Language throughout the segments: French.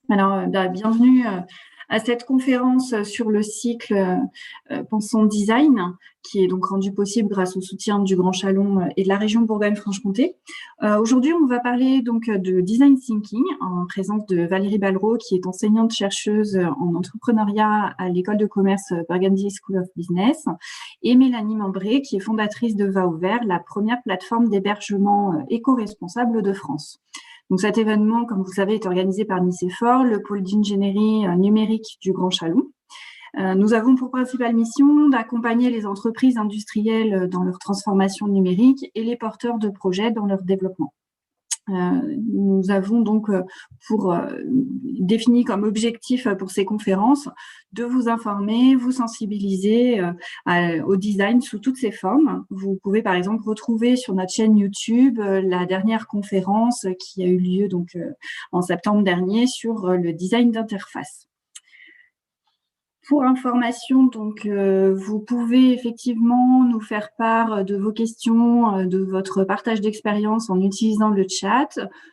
Alors, bienvenue à cette conférence sur le cycle Pensons Design, qui est donc rendu possible grâce au soutien du Grand Chalon et de la région Bourgogne-Franche-Comté. Aujourd'hui, on va parler donc de design thinking en présence de Valérie Ballereau, qui est enseignante-chercheuse en entrepreneuriat à l'école de commerce Burgundy School of Business, et Mélanie Membré, qui est fondatrice de Va Ouvert, la première plateforme d'hébergement éco-responsable de France. Donc cet événement, comme vous le savez, est organisé par Nicéphore, le pôle d'ingénierie numérique du Grand Chalon. Nous avons pour principale mission d'accompagner les entreprises industrielles dans leur transformation numérique et les porteurs de projets dans leur développement. Nous avons donc défini comme objectif pour ces conférences de vous informer, vous sensibiliser au design sous toutes ses formes. Vous pouvez par exemple retrouver sur notre chaîne YouTube la dernière conférence qui a eu lieu donc en septembre dernier sur le design d'interface. Pour information, donc, vous pouvez effectivement nous faire part de vos questions, de votre partage d'expérience en utilisant le chat.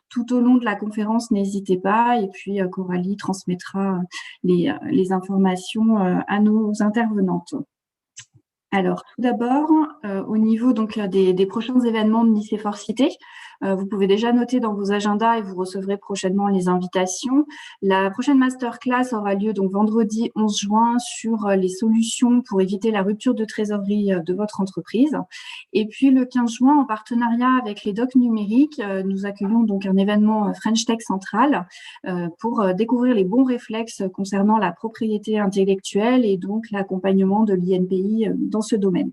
Tout au long de la conférence, n'hésitez pas. Et puis, Coralie transmettra les informations à nos intervenantes. Alors, tout d'abord, au niveau donc des prochains événements de Nicéphore Cité, vous pouvez déjà noter dans vos agendas et vous recevrez prochainement les invitations. La prochaine masterclass aura lieu donc vendredi 11 juin sur les solutions pour éviter la rupture de trésorerie de votre entreprise. Et puis le 15 juin, en partenariat avec les docs numériques, nous accueillons donc un événement French Tech Central pour découvrir les bons réflexes concernant la propriété intellectuelle et donc l'accompagnement de l'INPI dans ce domaine.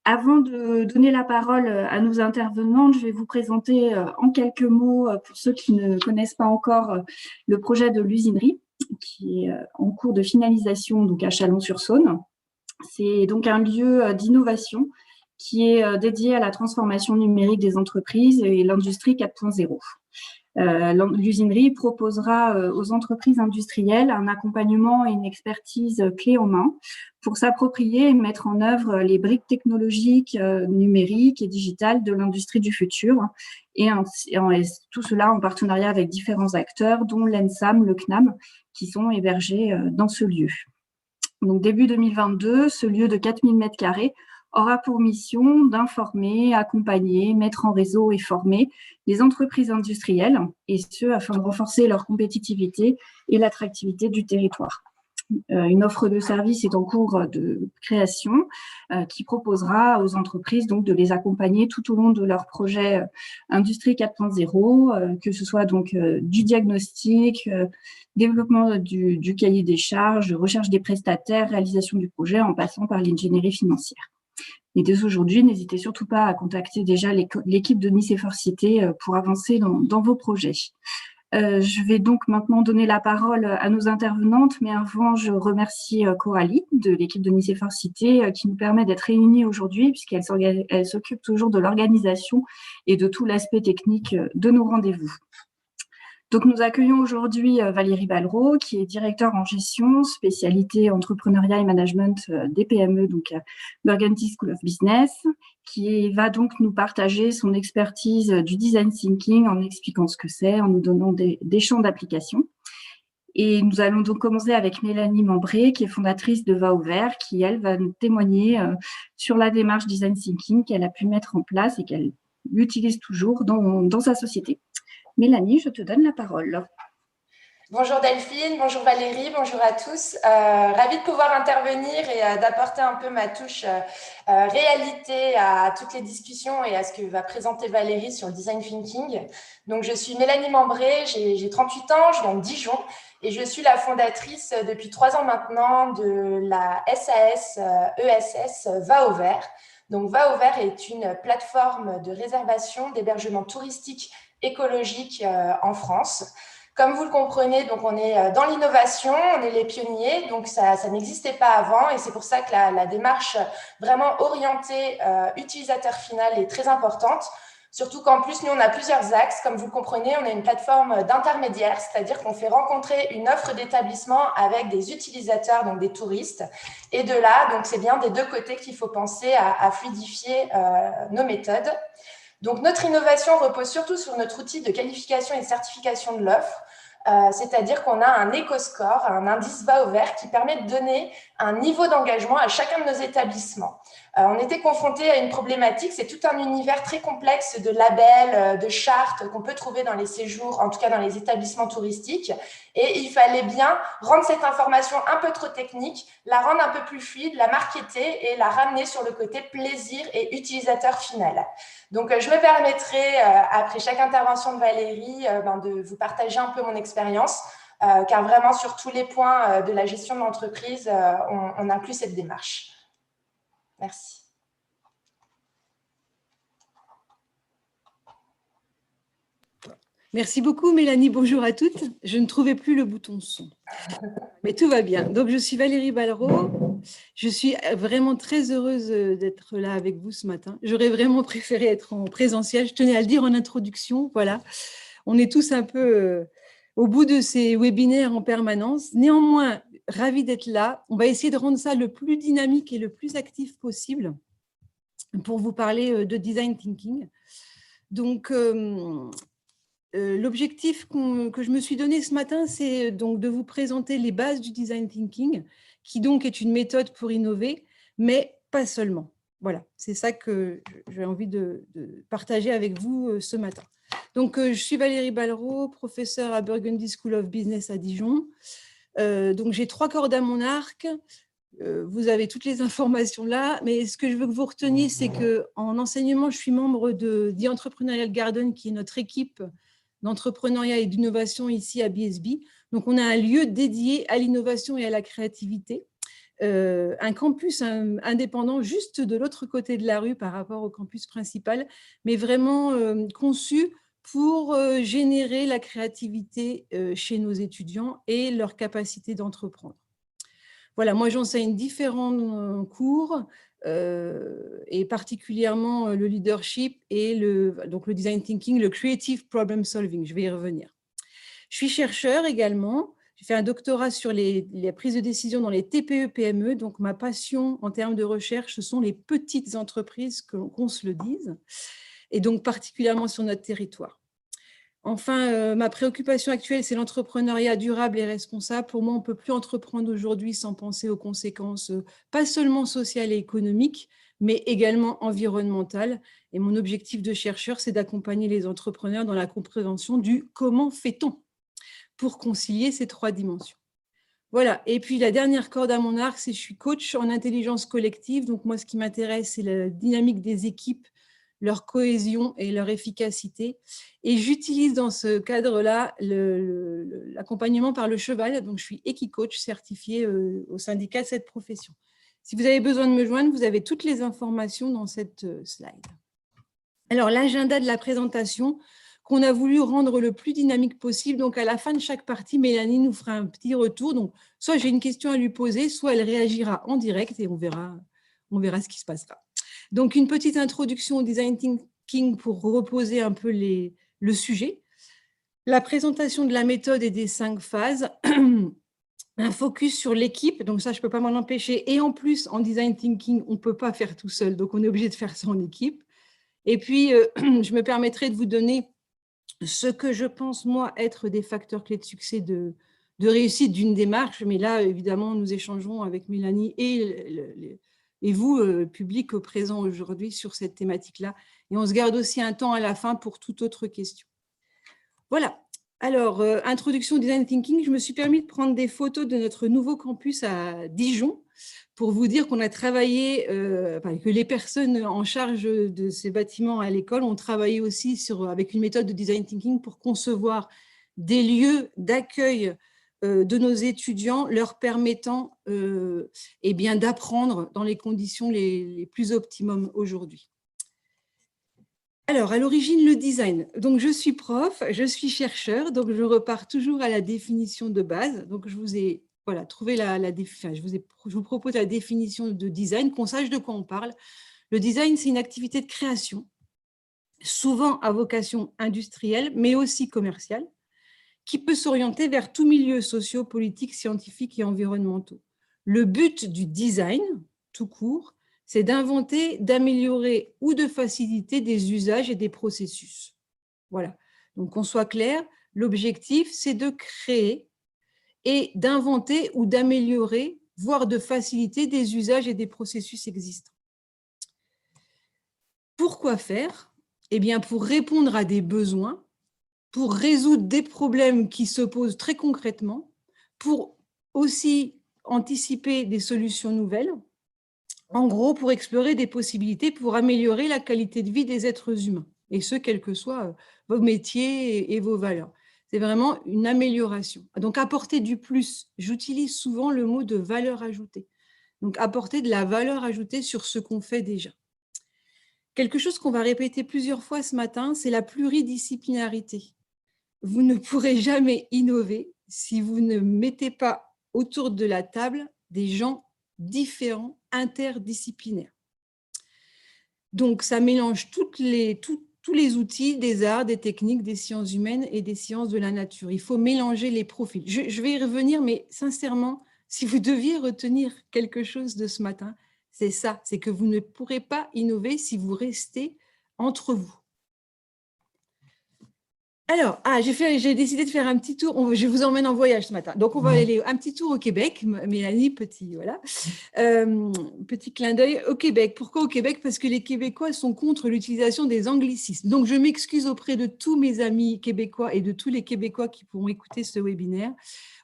Avant de donner la parole à nos intervenantes, je vais vous présenter en quelques mots, pour ceux qui ne connaissent pas encore, le projet de l'usinerie, qui est en cours de finalisation donc à Chalon-sur-Saône. C'est donc un lieu d'innovation qui est dédié à la transformation numérique des entreprises et l'industrie 4.0. L'usinerie proposera aux entreprises industrielles un accompagnement et une expertise clé en main pour s'approprier et mettre en œuvre les briques technologiques, numériques et digitales de l'industrie du futur. Et tout cela en partenariat avec différents acteurs, dont l'ENSAM, le CNAM, qui sont hébergés dans ce lieu. Donc, début 2022, ce lieu de 4000 m² aura pour mission d'informer, accompagner, mettre en réseau et former les entreprises industrielles, et ce, afin de renforcer leur compétitivité et l'attractivité du territoire. Une offre de service est en cours de création qui proposera aux entreprises donc de les accompagner tout au long de leur projet Industrie 4.0, que ce soit donc du diagnostic, développement du cahier des charges, recherche des prestataires, réalisation du projet en passant par l'ingénierie financière. Et dès aujourd'hui, n'hésitez surtout pas à contacter déjà l'équipe de Nicéphore Cité pour avancer dans vos projets. Je vais donc maintenant donner la parole à nos intervenantes, mais avant, je remercie Coralie de l'équipe de Nicéphore Cité qui nous permet d'être réunies aujourd'hui, puisqu'elle s'occupe toujours de l'organisation et de tout l'aspect technique de nos rendez-vous. Donc, nous accueillons aujourd'hui Valérie Ballereau, qui est directeur en gestion, spécialité entrepreneuriat et management des PME, donc Burgundy School of Business, qui va donc nous partager son expertise du design thinking en expliquant ce que c'est, en nous donnant des champs d'application. Et nous allons donc commencer avec Mélanie Membré, qui est fondatrice de Va Ouvert, qui, elle, va nous témoigner sur la démarche design thinking qu'elle a pu mettre en place et qu'elle utilise toujours dans sa société. Mélanie, je te donne la parole. Bonjour Delphine, bonjour Valérie, bonjour à tous. Ravie de pouvoir intervenir et d'apporter un peu ma touche réalité à toutes les discussions et à ce que va présenter Valérie sur le design thinking. Donc, je suis Mélanie Membré, j'ai 38 ans, je viens de Dijon et je suis la fondatrice depuis 3 ans maintenant de la SAS ESS Va Ouvert. Donc, Va Ouvert est une plateforme de réservation d'hébergement touristique écologique en France. Comme vous le comprenez, donc on est dans l'innovation, on est les pionniers, donc ça n'existait pas avant et c'est pour ça que la démarche vraiment orientée utilisateur final est très importante. Surtout qu'en plus, nous, on a plusieurs axes. Comme vous le comprenez, on a une plateforme d'intermédiaire, c'est-à-dire qu'on fait rencontrer une offre d'établissement avec des utilisateurs, donc des touristes. Et de là, donc c'est bien des deux côtés qu'il faut penser à fluidifier nos méthodes. Donc, notre innovation repose surtout sur notre outil de qualification et de certification de l'offre. c'est-à-dire qu'on a un éco-score, un indice bas au vert qui permet de donner un niveau d'engagement à chacun de nos établissements. On était confronté à une problématique, c'est tout un univers très complexe de labels, de chartes qu'on peut trouver dans les séjours, en tout cas dans les établissements touristiques, et il fallait bien rendre cette information un peu trop technique, la rendre un peu plus fluide, la marketer et la ramener sur le côté plaisir et utilisateur final. Donc, je me permettrai, après chaque intervention de Valérie, de vous partager un peu mon expérience, car vraiment, sur tous les points de la gestion de l'entreprise, on inclut cette démarche. Merci. Merci beaucoup, Mélanie. Bonjour à toutes. Je ne trouvais plus le bouton son, mais tout va bien. Donc, je suis Valérie Ballereau. Je suis vraiment très heureuse d'être là avec vous ce matin. J'aurais vraiment préféré être en présentiel. Je tenais à le dire en introduction. Voilà, on est tous un peu au bout de ces webinaires en permanence. Néanmoins, ravie d'être là. On va essayer de rendre ça le plus dynamique et le plus actif possible pour vous parler de design thinking. Donc, l'objectif que je me suis donné ce matin, c'est donc de vous présenter les bases du design thinking, qui donc est une méthode pour innover, mais pas seulement. Voilà, c'est ça que j'ai envie de partager avec vous ce matin. Donc, je suis Valérie Ballereau, professeure à Burgundy School of Business à Dijon. Donc, j'ai 3 cordes à mon arc. Vous avez toutes les informations là, mais ce que je veux que vous reteniez, c'est qu'en enseignement, je suis membre de The Entrepreneurial Garden, qui est notre équipe d'entrepreneuriat et d'innovation ici à BSB. Donc, on a un lieu dédié à l'innovation et à la créativité, un campus indépendant juste de l'autre côté de la rue par rapport au campus principal, mais vraiment conçu pour générer la créativité chez nos étudiants et leur capacité d'entreprendre. Voilà, moi j'enseigne différents cours, et particulièrement le leadership et donc le design thinking, le creative problem solving, je vais y revenir. Je suis chercheur également, j'ai fait un doctorat sur les prises de décision dans les TPE-PME, donc ma passion en termes de recherche, ce sont les petites entreprises, qu'on se le dise, et donc particulièrement sur notre territoire. Enfin, ma préoccupation actuelle, c'est l'entrepreneuriat durable et responsable. Pour moi, on ne peut plus entreprendre aujourd'hui sans penser aux conséquences, pas seulement sociales et économiques, mais également environnementales. Et mon objectif de chercheur, c'est d'accompagner les entrepreneurs dans la compréhension du comment fait-on pour concilier ces 3 dimensions. Voilà. Et puis, la dernière corde à mon arc, c'est que je suis coach en intelligence collective. Donc, moi, ce qui m'intéresse, c'est la dynamique des équipes, leur cohésion et leur efficacité. Et j'utilise dans ce cadre-là l'accompagnement par le cheval. Donc, je suis équicoach certifiée au syndicat de cette profession. Si vous avez besoin de me joindre, vous avez toutes les informations dans cette slide. Alors, l'agenda de la présentation qu'on a voulu rendre le plus dynamique possible. Donc, à la fin de chaque partie, Mélanie nous fera un petit retour. Donc, soit j'ai une question à lui poser, soit elle réagira en direct et on verra ce qui se passera. Donc, une petite introduction au design thinking pour reposer un peu le sujet. La présentation de la méthode et des 5 phases. Un focus sur l'équipe, donc ça, je ne peux pas m'en empêcher. Et en plus, en design thinking, on ne peut pas faire tout seul, donc on est obligé de faire ça en équipe. Et puis, je me permettrai de vous donner ce que je pense, moi, être des facteurs clés de succès de réussite d'une démarche. Mais là, évidemment, nous échangerons avec Mélanie et vous, public présent aujourd'hui, sur cette thématique-là. Et on se garde aussi un temps à la fin pour toute autre question. Voilà. Alors, introduction au design thinking, je me suis permis de prendre des photos de notre nouveau campus à Dijon pour vous dire qu'on a travaillé, que les personnes en charge de ces bâtiments à l'école ont travaillé aussi avec une méthode de design thinking pour concevoir des lieux d'accueil de nos étudiants, leur permettant d'apprendre dans les conditions les plus optimum aujourd'hui. Alors, à l'origine, le design. Donc, je suis prof, je suis chercheur, donc je repars toujours à la définition de base. Donc, je vous ai trouvé je vous propose la définition de design, qu'on sache de quoi on parle. Le design, c'est une activité de création, souvent à vocation industrielle, mais aussi commerciale, qui peut s'orienter vers tout milieu socio, politique, scientifique et environnementaux. Le but du design, tout court, c'est d'inventer, d'améliorer ou de faciliter des usages et des processus. Voilà. Donc, qu'on soit clair, L'objectif, c'est de créer et d'inventer ou d'améliorer, voire de faciliter des usages et des processus existants. Pourquoi faire? Eh bien, pour répondre à des besoins, pour résoudre des problèmes qui se posent très concrètement, pour aussi anticiper des solutions nouvelles, en gros, pour explorer des possibilités pour améliorer la qualité de vie des êtres humains, et ce, quels que soient vos métiers et vos valeurs. C'est vraiment une amélioration. Donc, apporter du plus, j'utilise souvent le mot de valeur ajoutée. Donc, apporter de la valeur ajoutée sur ce qu'on fait déjà. Quelque chose qu'on va répéter plusieurs fois ce matin, c'est la pluridisciplinarité. Vous ne pourrez jamais innover si vous ne mettez pas autour de la table des gens différents, interdisciplinaires. Donc, ça mélange tous les outils des arts, des techniques, des sciences humaines et des sciences de la nature. Il faut mélanger les profils. Je vais y revenir, mais sincèrement, si vous deviez retenir quelque chose de ce matin, c'est ça, c'est que vous ne pourrez pas innover si vous restez entre vous. Alors, j'ai décidé de faire un petit tour. Je vous emmène en voyage ce matin. Donc, on va aller un petit tour au Québec. Mélanie, petit clin d'œil au Québec. Pourquoi au Québec? Parce que les Québécois sont contre l'utilisation des anglicismes. Donc, je m'excuse auprès de tous mes amis québécois et de tous les Québécois qui pourront écouter ce webinaire.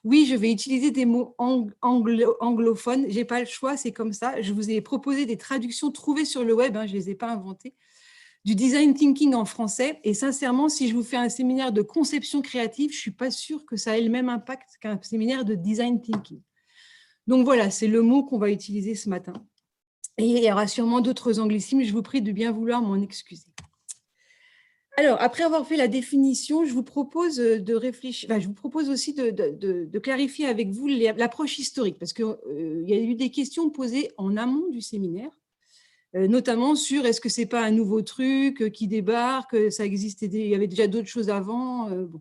Oui, je vais utiliser des mots anglophones. Je n'ai pas le choix, c'est comme ça. Je vous ai proposé des traductions trouvées sur le web. Je ne les ai pas inventées. Du design thinking en français. Et sincèrement, si je vous fais un séminaire de conception créative, je ne suis pas sûre que ça ait le même impact qu'un séminaire de design thinking. Donc voilà, c'est le mot qu'on va utiliser ce matin. Et il y aura sûrement d'autres anglicismes, je vous prie de bien vouloir m'en excuser. Alors, après avoir fait la définition, je vous propose de réfléchir, je vous propose aussi de clarifier avec vous l'approche historique, parce qu'il y a eu des questions posées en amont du séminaire, notamment sur est-ce que ce n'est pas un nouveau truc qui débarque, ça existait, il y avait déjà d'autres choses avant. Bon.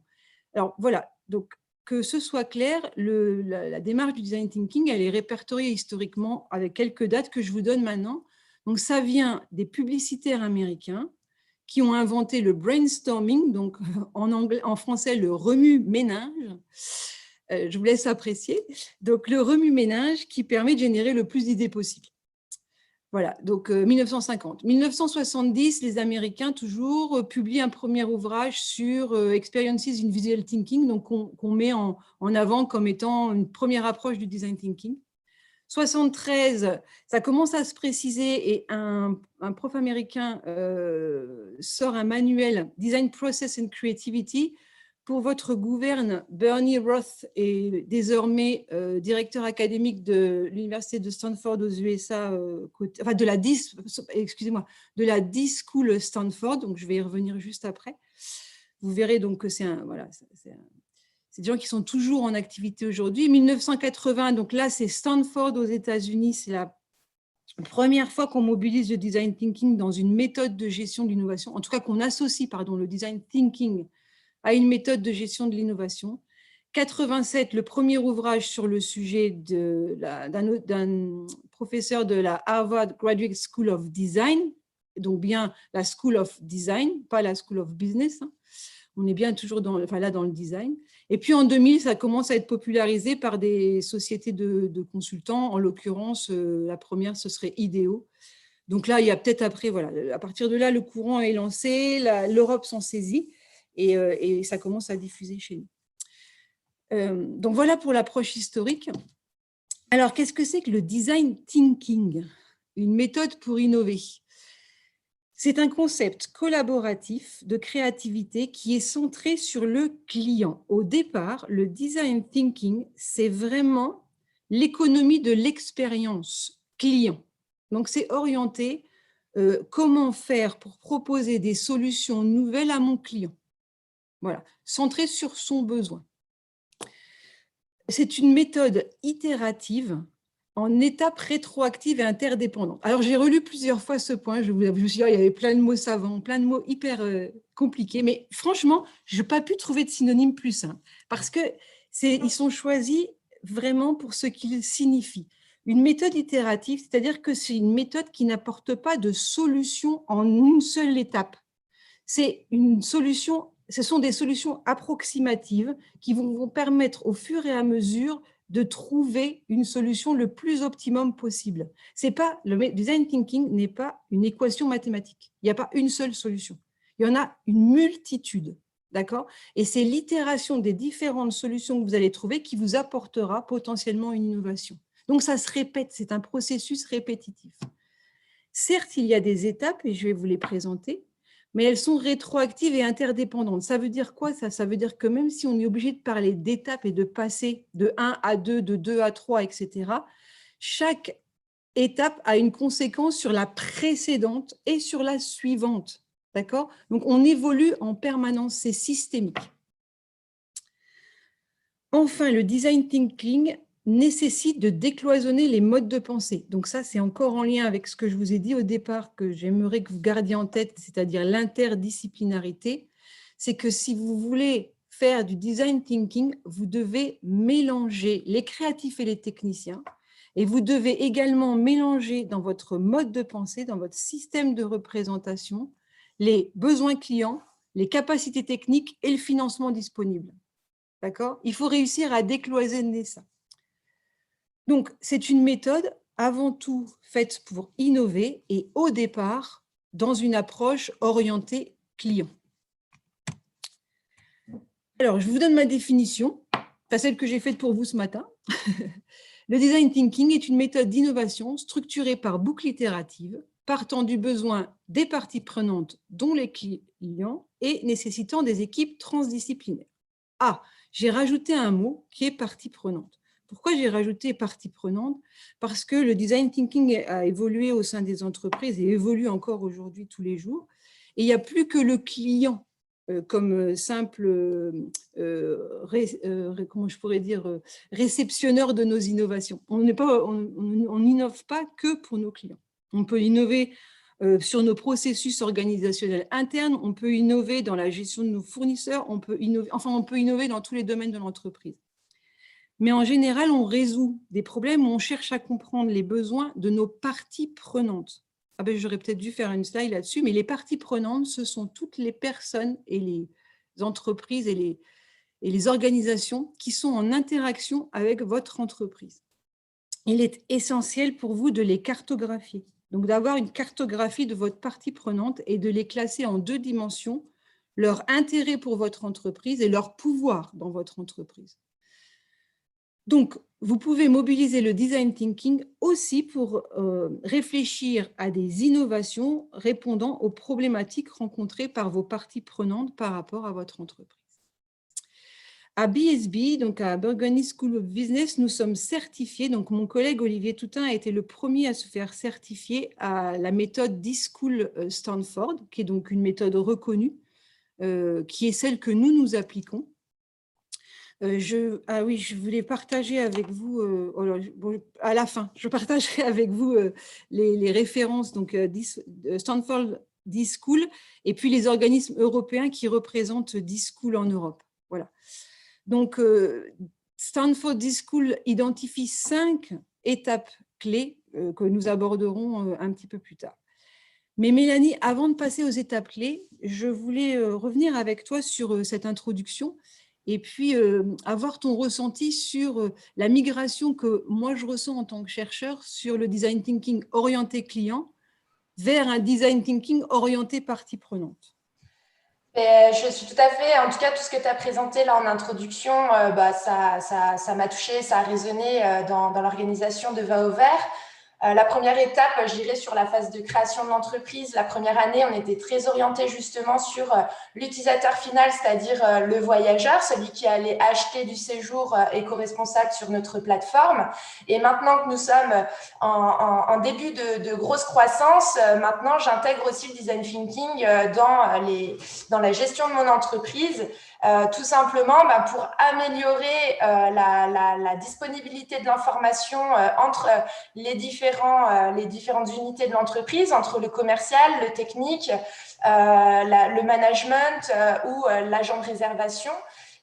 Alors voilà, donc que ce soit clair, la démarche du design thinking, elle est répertoriée historiquement avec quelques dates que je vous donne maintenant. Donc ça vient des publicitaires américains qui ont inventé le brainstorming, donc en français le remue-ménage. Je vous laisse apprécier. Donc le remue-ménage qui permet de générer le plus d'idées possibles. Voilà, donc 1950. 1970, les Américains, toujours, publient un premier ouvrage sur Experiences in Visual Thinking, donc qu'on met en avant comme étant une première approche du design thinking. 73, ça commence à se préciser et un prof américain sort un manuel Design Process and Creativity. Pour votre gouverne, Bernie Roth est désormais directeur académique de l'université de Stanford aux USA, de la D-School Stanford, donc je vais y revenir juste après. Vous verrez donc que c'est des gens qui sont toujours en activité aujourd'hui. 1980, donc là c'est Stanford aux États-Unis, c'est la première fois qu'on mobilise le design thinking dans une méthode de gestion de l'innovation, en tout cas qu'on associe le design thinking à une méthode de gestion de l'innovation. 87, le premier ouvrage sur le sujet d'un professeur de la Harvard Graduate School of Design, donc bien la School of Design, pas la School of Business. On est bien toujours dans le design. Et puis en 2000, ça commence à être popularisé par des sociétés de consultants. En l'occurrence, la première, ce serait IDEO. Donc là, il y a peut-être après, à partir de là, le courant est lancé, l'Europe s'en saisit. Et ça commence à diffuser chez nous. Donc voilà pour l'approche historique. Alors, qu'est-ce que c'est que le design thinking? Une méthode pour innover. C'est un concept collaboratif de créativité qui est centré sur le client. Au départ, le design thinking, c'est vraiment l'économie de l'expérience client. Donc, c'est orienté comment faire pour proposer des solutions nouvelles à mon client. Voilà, centré sur son besoin. C'est une méthode itérative en étapes rétroactives et interdépendantes. Alors, j'ai relu plusieurs fois ce point. Je me suis dit, il y avait plein de mots savants, plein de mots hyper compliqués. Mais franchement, je n'ai pas pu trouver de synonyme plus simple parce qu'ils sont choisis vraiment pour ce qu'ils signifient. Une méthode itérative, c'est-à-dire que c'est une méthode qui n'apporte pas de solution en une seule étape. C'est une solution ce sont des solutions approximatives qui vont permettre au fur et à mesure de trouver une solution le plus optimum possible. Le design thinking n'est pas une équation mathématique. Il n'y a pas une seule solution. Il y en a une multitude. D'accord? Et c'est l'itération des différentes solutions que vous allez trouver qui vous apportera potentiellement une innovation. Donc, ça se répète, c'est un processus répétitif. Certes, il y a des étapes, et je vais vous les présenter, mais elles sont rétroactives et interdépendantes. Ça veut dire quoi, ça? Ça veut dire que même si on est obligé de parler d'étapes et de passer de 1 à 2, de 2 à 3, etc., chaque étape a une conséquence sur la précédente et sur la suivante. D'accord? Donc, on évolue en permanence, c'est systémique. Enfin, le design thinking nécessite de décloisonner les modes de pensée. Donc ça, c'est encore en lien avec ce que je vous ai dit au départ, que j'aimerais que vous gardiez en tête, c'est-à-dire l'interdisciplinarité. C'est que si vous voulez faire du design thinking, vous devez mélanger les créatifs et les techniciens, et vous devez également mélanger dans votre mode de pensée, dans votre système de représentation, les besoins clients, les capacités techniques et le financement disponible. D'accord? Il faut réussir à décloisonner ça. Donc, c'est une méthode avant tout faite pour innover et au départ, dans une approche orientée client. Alors, je vous donne ma définition, celle que j'ai faite pour vous ce matin. Le design thinking est une méthode d'innovation structurée par boucle itérative, partant du besoin des parties prenantes, dont les clients, et nécessitant des équipes transdisciplinaires. Ah, j'ai rajouté un mot qui est partie prenante. Pourquoi j'ai rajouté partie prenante? Parce que le design thinking a évolué au sein des entreprises et évolue encore aujourd'hui tous les jours. Et il n'y a plus que le client comme simple, comment je pourrais dire, réceptionneur de nos innovations. On n'innove pas que pour nos clients. On peut innover sur nos processus organisationnels internes, on peut innover dans la gestion de nos fournisseurs, on peut innover dans tous les domaines de l'entreprise. Mais en général, on résout des problèmes où on cherche à comprendre les besoins de nos parties prenantes. Ah ben, j'aurais peut-être dû faire une slide là-dessus, mais les parties prenantes, ce sont toutes les personnes et les entreprises et les organisations qui sont en interaction avec votre entreprise. Il est essentiel pour vous de les cartographier. Donc, d'avoir une cartographie de votre partie prenante et de les classer en 2 dimensions, leur intérêt pour votre entreprise et leur pouvoir dans votre entreprise. Donc, vous pouvez mobiliser le design thinking aussi pour réfléchir à des innovations répondant aux problématiques rencontrées par vos parties prenantes par rapport à votre entreprise. À BSB, donc à Burgundy School of Business, nous sommes certifiés. Donc, mon collègue Olivier Toutain a été le premier à se faire certifier à la méthode D-School Stanford, qui est donc une méthode reconnue, qui est celle que nous appliquons. Je voulais partager avec vous, à la fin, je partagerai avec vous les références, donc Stanford D-School, et puis les organismes européens qui représentent D-School en Europe. Voilà. Donc, Stanford D-School identifie 5 étapes clés que nous aborderons un petit peu plus tard. Mais Mélanie, avant de passer aux étapes clés, je voulais revenir avec toi sur cette introduction et puis avoir ton ressenti sur la migration que moi je ressens en tant que chercheur sur le design thinking orienté client vers un design thinking orienté partie prenante. Je suis tout à fait, en tout cas, tout ce que tu as présenté là en introduction, ça m'a touché, ça a résonné dans l'organisation de Va au Vert. La première étape, j'irai sur la phase de création de l'entreprise. La première année, on était très orienté justement sur l'utilisateur final, c'est-à-dire le voyageur, celui qui allait acheter du séjour éco-responsable sur notre plateforme. Et maintenant que nous sommes en début de grosse croissance, maintenant, j'intègre aussi le design thinking dans la gestion de mon entreprise. Tout simplement pour améliorer la disponibilité de l'information entre les différentes unités de l'entreprise, entre le commercial, le technique, le management ou l'agent de réservation.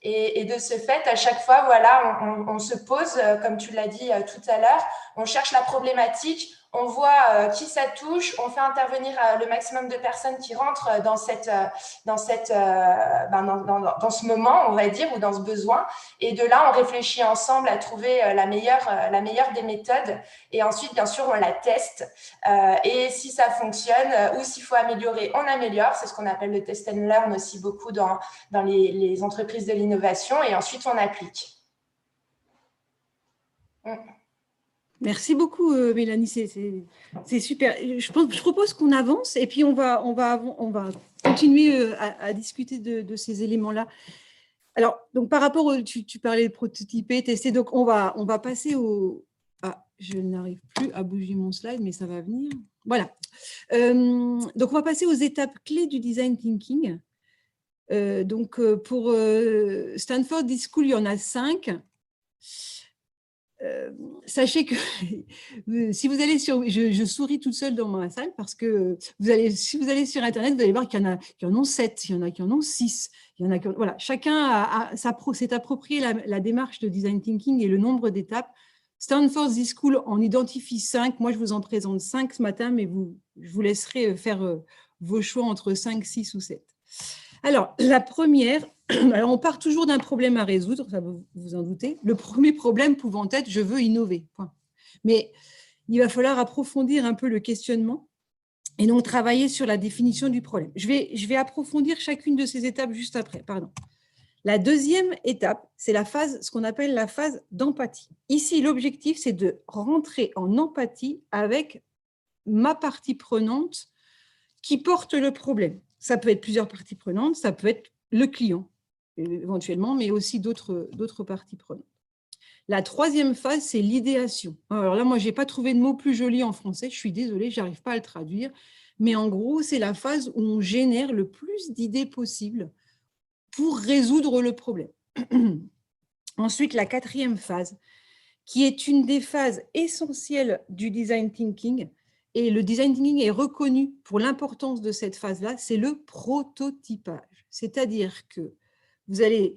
Et de ce fait, à chaque fois, voilà, on se pose, comme tu l'as dit tout à l'heure, on cherche la problématique, on voit qui ça touche, on fait intervenir le maximum de personnes qui rentrent dans ce moment, on va dire, ou dans ce besoin. Et de là, on réfléchit ensemble à trouver la meilleure des méthodes. Et ensuite, bien sûr, on la teste. Et si ça fonctionne ou s'il faut améliorer, on améliore. C'est ce qu'on appelle le test and learn aussi beaucoup dans les entreprises de l'innovation. Et ensuite, on applique. Merci beaucoup, Mélanie, c'est super. Je propose qu'on avance et puis on va continuer à discuter de ces éléments-là. Alors, donc par rapport tu parlais de prototyper, tester, donc on va passer au… Ah, je n'arrive plus à bouger mon slide, mais ça va venir. Voilà. Donc, on va passer aux étapes clés du design thinking. Pour Stanford School, il y en a 5. Sachez que si vous allez sur… Je souris toute seule dans ma salle parce que si vous allez sur Internet, vous allez voir qu'il y en a qui en ont 7, il y en a qui en ont 6. Il y en a qui voilà, chacun s'est approprié la démarche de design thinking et le nombre d'étapes. Stanford School en identifie 5. Moi, je vous en présente 5 ce matin, mais je vous laisserai faire vos choix entre 5, 6 ou 7. Alors, la première… Alors, on part toujours d'un problème à résoudre, ça vous vous en doutez. Le premier problème pouvant être « je veux innover ». Mais il va falloir approfondir un peu le questionnement et donc travailler sur la définition du problème. Je vais approfondir chacune de ces étapes juste après. Pardon. La deuxième étape, c'est ce qu'on appelle la phase d'empathie. Ici, l'objectif, c'est de rentrer en empathie avec ma partie prenante qui porte le problème. Ça peut être plusieurs parties prenantes, ça peut être le client, éventuellement, mais aussi d'autres parties prenantes. La troisième phase, c'est l'idéation. Alors là, moi, je n'ai pas trouvé de mot plus joli en français, je suis désolée, je n'arrive pas à le traduire, mais en gros, c'est la phase où on génère le plus d'idées possibles pour résoudre le problème. Ensuite, la quatrième phase, qui est une des phases essentielles du design thinking, et le design thinking est reconnu pour l'importance de cette phase-là, c'est le prototypage. C'est-à-dire que vous allez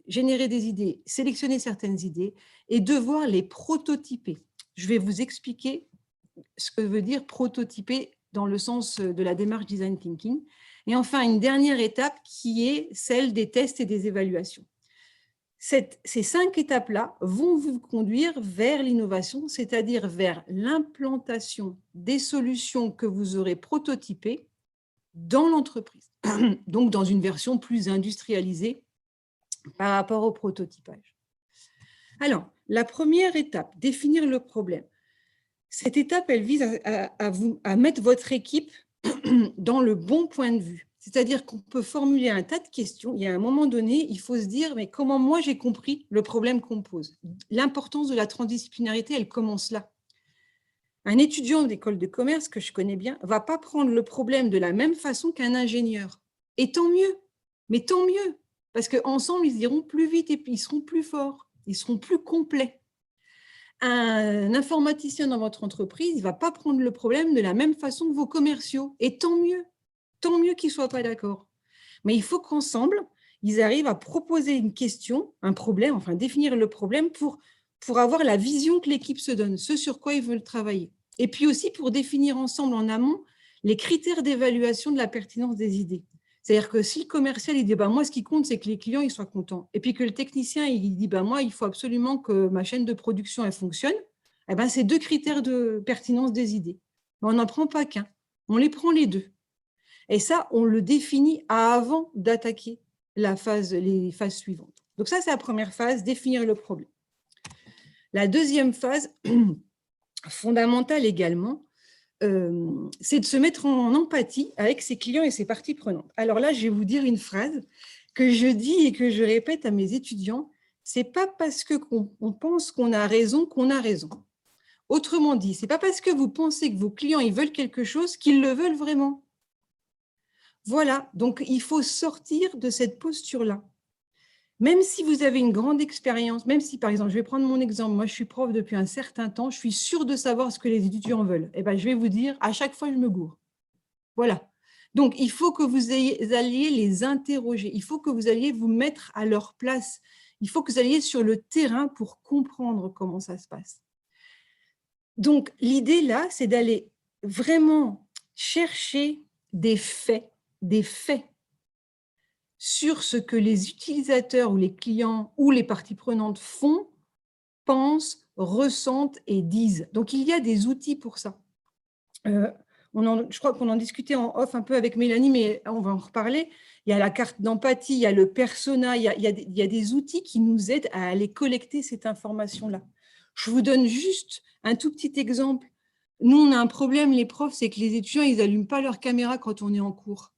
générer des idées, sélectionner certaines idées et devoir les prototyper. Je vais vous expliquer ce que veut dire prototyper dans le sens de la démarche design thinking. Et enfin, une dernière étape qui est celle des tests et des évaluations. Ces 5 étapes-là vont vous conduire vers l'innovation, c'est-à-dire vers l'implantation des solutions que vous aurez prototypées dans l'entreprise, donc dans une version plus industrialisée par rapport au prototypage. Alors, la première étape, définir le problème. Cette étape, elle vise à mettre votre équipe dans le bon point de vue. C'est-à-dire qu'on peut formuler un tas de questions. Il y a un moment donné, il faut se dire, mais comment moi j'ai compris le problème qu'on me pose? L'importance de la transdisciplinarité, elle commence là. Un étudiant d'école de commerce que je connais bien ne va pas prendre le problème de la même façon qu'un ingénieur. Et tant mieux, mais tant mieux, parce qu'ensemble, ils iront plus vite et puis ils seront plus forts, ils seront plus complets. Un informaticien dans votre entreprise, il ne va pas prendre le problème de la même façon que vos commerciaux. Et tant mieux qu'ils ne soient pas d'accord. Mais il faut qu'ensemble, ils arrivent à proposer une question, un problème, enfin définir le problème pour avoir la vision que l'équipe se donne, ce sur quoi ils veulent travailler. Et puis aussi pour définir ensemble en amont les critères d'évaluation de la pertinence des idées. C'est-à-dire que si le commercial il dit moi, ce qui compte, c'est que les clients ils soient contents, et puis que le technicien il dit moi, il faut absolument que ma chaîne de production elle fonctionne, eh ben, c'est 2 critères de pertinence des idées. Mais on n'en prend pas qu'un, on les prend les 2. Et ça, on le définit avant d'attaquer les phases suivantes. Donc ça, c'est la première phase, définir le problème. La deuxième phase, fondamentale également, c'est de se mettre en empathie avec ses clients et ses parties prenantes. Alors là, je vais vous dire une phrase que je dis et que je répète à mes étudiants, c'est pas parce qu'on pense qu'on a raison qu'on a raison. Autrement dit, c'est pas parce que vous pensez que vos clients ils veulent quelque chose qu'ils le veulent vraiment. Voilà, donc il faut sortir de cette posture-là. Même si vous avez une grande expérience, même si, par exemple, je vais prendre mon exemple, moi je suis prof depuis un certain temps, je suis sûre de savoir ce que les étudiants veulent. Eh bien, je vais vous dire, à chaque fois, je me gourre. Voilà. Donc, il faut que vous alliez les interroger, il faut que vous alliez vous mettre à leur place, il faut que vous alliez sur le terrain pour comprendre comment ça se passe. Donc, l'idée là, c'est d'aller vraiment chercher des faits sur ce que les utilisateurs ou les clients ou les parties prenantes font, pensent, ressentent et disent. Donc, il y a des outils pour ça. Je crois qu'on en discutait en off un peu avec Mélanie, mais on va en reparler. Il y a la carte d'empathie, il y a le persona, il y a des outils qui nous aident à aller collecter cette information-là. Je vous donne juste un tout petit exemple. Nous, on a un problème, les profs, c'est que les étudiants, ils n'allument pas leur caméra quand on est en cours.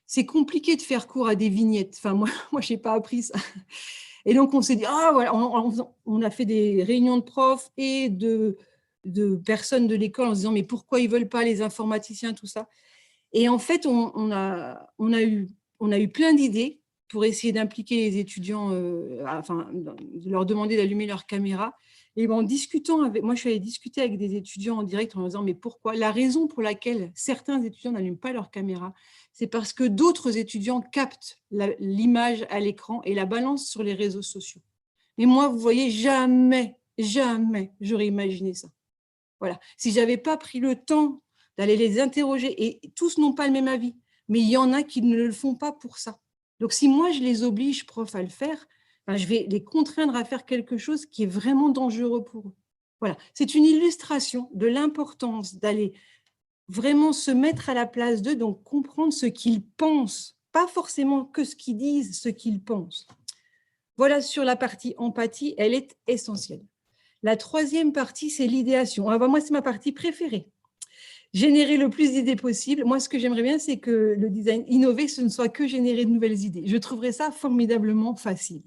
C'est compliqué de faire cours à des vignettes. Enfin, moi je n'ai pas appris ça. Et donc, on s'est dit, voilà, on a fait des réunions de profs et de personnes de l'école en se disant, mais pourquoi ils ne veulent pas les informaticiens, tout ça. Et en fait, on a eu plein d'idées pour essayer d'impliquer les étudiants, de leur demander d'allumer leur caméra. Et en discutant moi, je suis allée discuter avec des étudiants en direct en leur disant, mais pourquoi? La raison pour laquelle certains étudiants n'allument pas leur caméra, c'est parce que d'autres étudiants captent l'image à l'écran et la balancent sur les réseaux sociaux. Mais moi, vous voyez, jamais j'aurais imaginé ça. Voilà. Si je n'avais pas pris le temps d'aller les interroger, et tous n'ont pas le même avis, mais il y en a qui ne le font pas pour ça. Donc, si moi, je les oblige, prof, à le faire, je vais les contraindre à faire quelque chose qui est vraiment dangereux pour eux. Voilà. C'est une illustration de l'importance d'aller vraiment se mettre à la place d'eux, donc comprendre ce qu'ils pensent, pas forcément que ce qu'ils disent, ce qu'ils pensent. Voilà sur la partie empathie, elle est essentielle. La troisième partie, c'est l'idéation. Moi, c'est ma partie préférée. Générer le plus d'idées possible. Moi, ce que j'aimerais bien, c'est que le design innové, ce ne soit que générer de nouvelles idées. Je trouverais ça formidablement facile.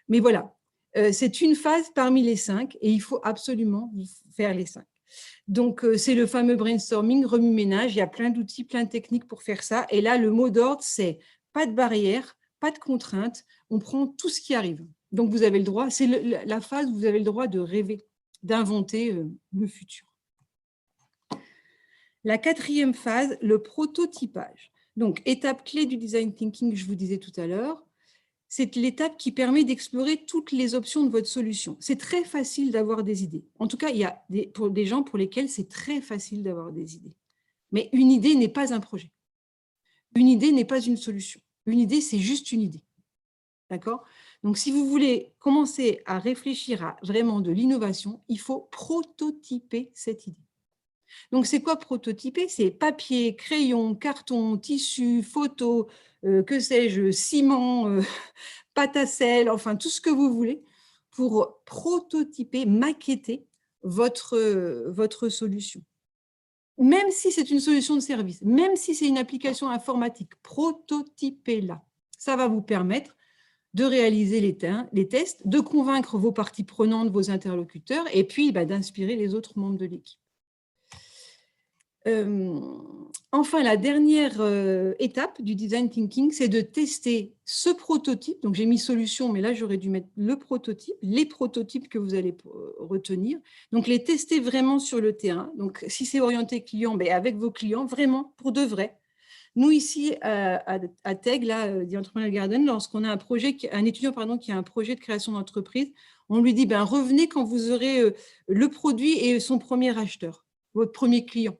Mais voilà, c'est une phase parmi les 5 et il faut absolument faire les 5. Donc, c'est le fameux brainstorming, remue-ménage. Il y a plein d'outils, plein de techniques pour faire ça. Et là, le mot d'ordre, c'est pas de barrière, pas de contraintes. On prend tout ce qui arrive. Donc, vous avez le droit, c'est la phase où vous avez le droit de rêver, d'inventer le futur. La quatrième phase, le prototypage. Donc, étape clé du design thinking, je vous disais tout à l'heure, c'est l'étape qui permet d'explorer toutes les options de votre solution. C'est très facile d'avoir des idées. En tout cas, il y a des gens pour lesquels c'est très facile d'avoir des idées. Mais une idée n'est pas un projet. Une idée n'est pas une solution. Une idée, c'est juste une idée. D'accord? Donc, si vous voulez commencer à réfléchir à vraiment de l'innovation, il faut prototyper cette idée. Donc, c'est quoi prototyper? C'est papier, crayon, carton, tissu, photo, que sais-je, ciment, pâte à sel, enfin tout ce que vous voulez pour prototyper, maqueter votre solution. Même si c'est une solution de service, même si c'est une application informatique, prototypez-la. Ça va vous permettre de réaliser les tests, de convaincre vos parties prenantes, vos interlocuteurs, et puis d'inspirer les autres membres de l'équipe. Enfin, la dernière étape du design thinking, c'est de tester ce prototype. Donc, j'ai mis solution, mais là, j'aurais dû mettre le prototype, les prototypes que vous allez retenir. Donc, les tester vraiment sur le terrain. Donc, si c'est orienté client, avec vos clients, vraiment, pour de vrai. Nous, ici, à TEG, là, The Entrepreneurial Garden, lorsqu'on a un étudiant qui a un projet de création d'entreprise, on lui dit, revenez quand vous aurez le produit et son premier acheteur, votre premier client.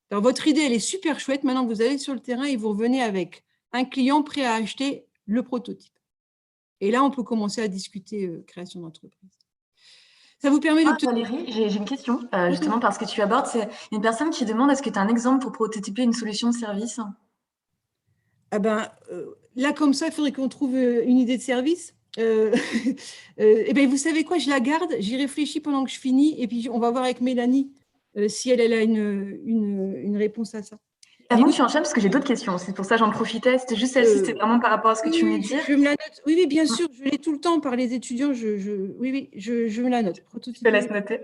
Alors, votre idée, elle est super chouette. Maintenant, vous allez sur le terrain et vous revenez avec un client prêt à acheter le prototype. Et là, on peut commencer à discuter création d'entreprise. Ça vous permet d'obtenir… Valérie, j'ai une question, justement, parce que tu abordes, c'est une personne qui demande, est-ce que tu as un exemple pour prototyper une solution de service? Là, comme ça, il faudrait qu'on trouve une idée de service. Vous savez quoi, je la garde, j'y réfléchis pendant que je finis, et puis on va voir avec Mélanie si elle a une réponse à ça. Avant que tu enchaînes, parce que j'ai d'autres questions, c'est pour ça que j'en profitais, c'était juste celle-ci, c'était vraiment par rapport à ce que tu venais de dire. Je me la note. Oui, bien sûr, je l'ai tout le temps par les étudiants, je me la note. Je te laisse noter.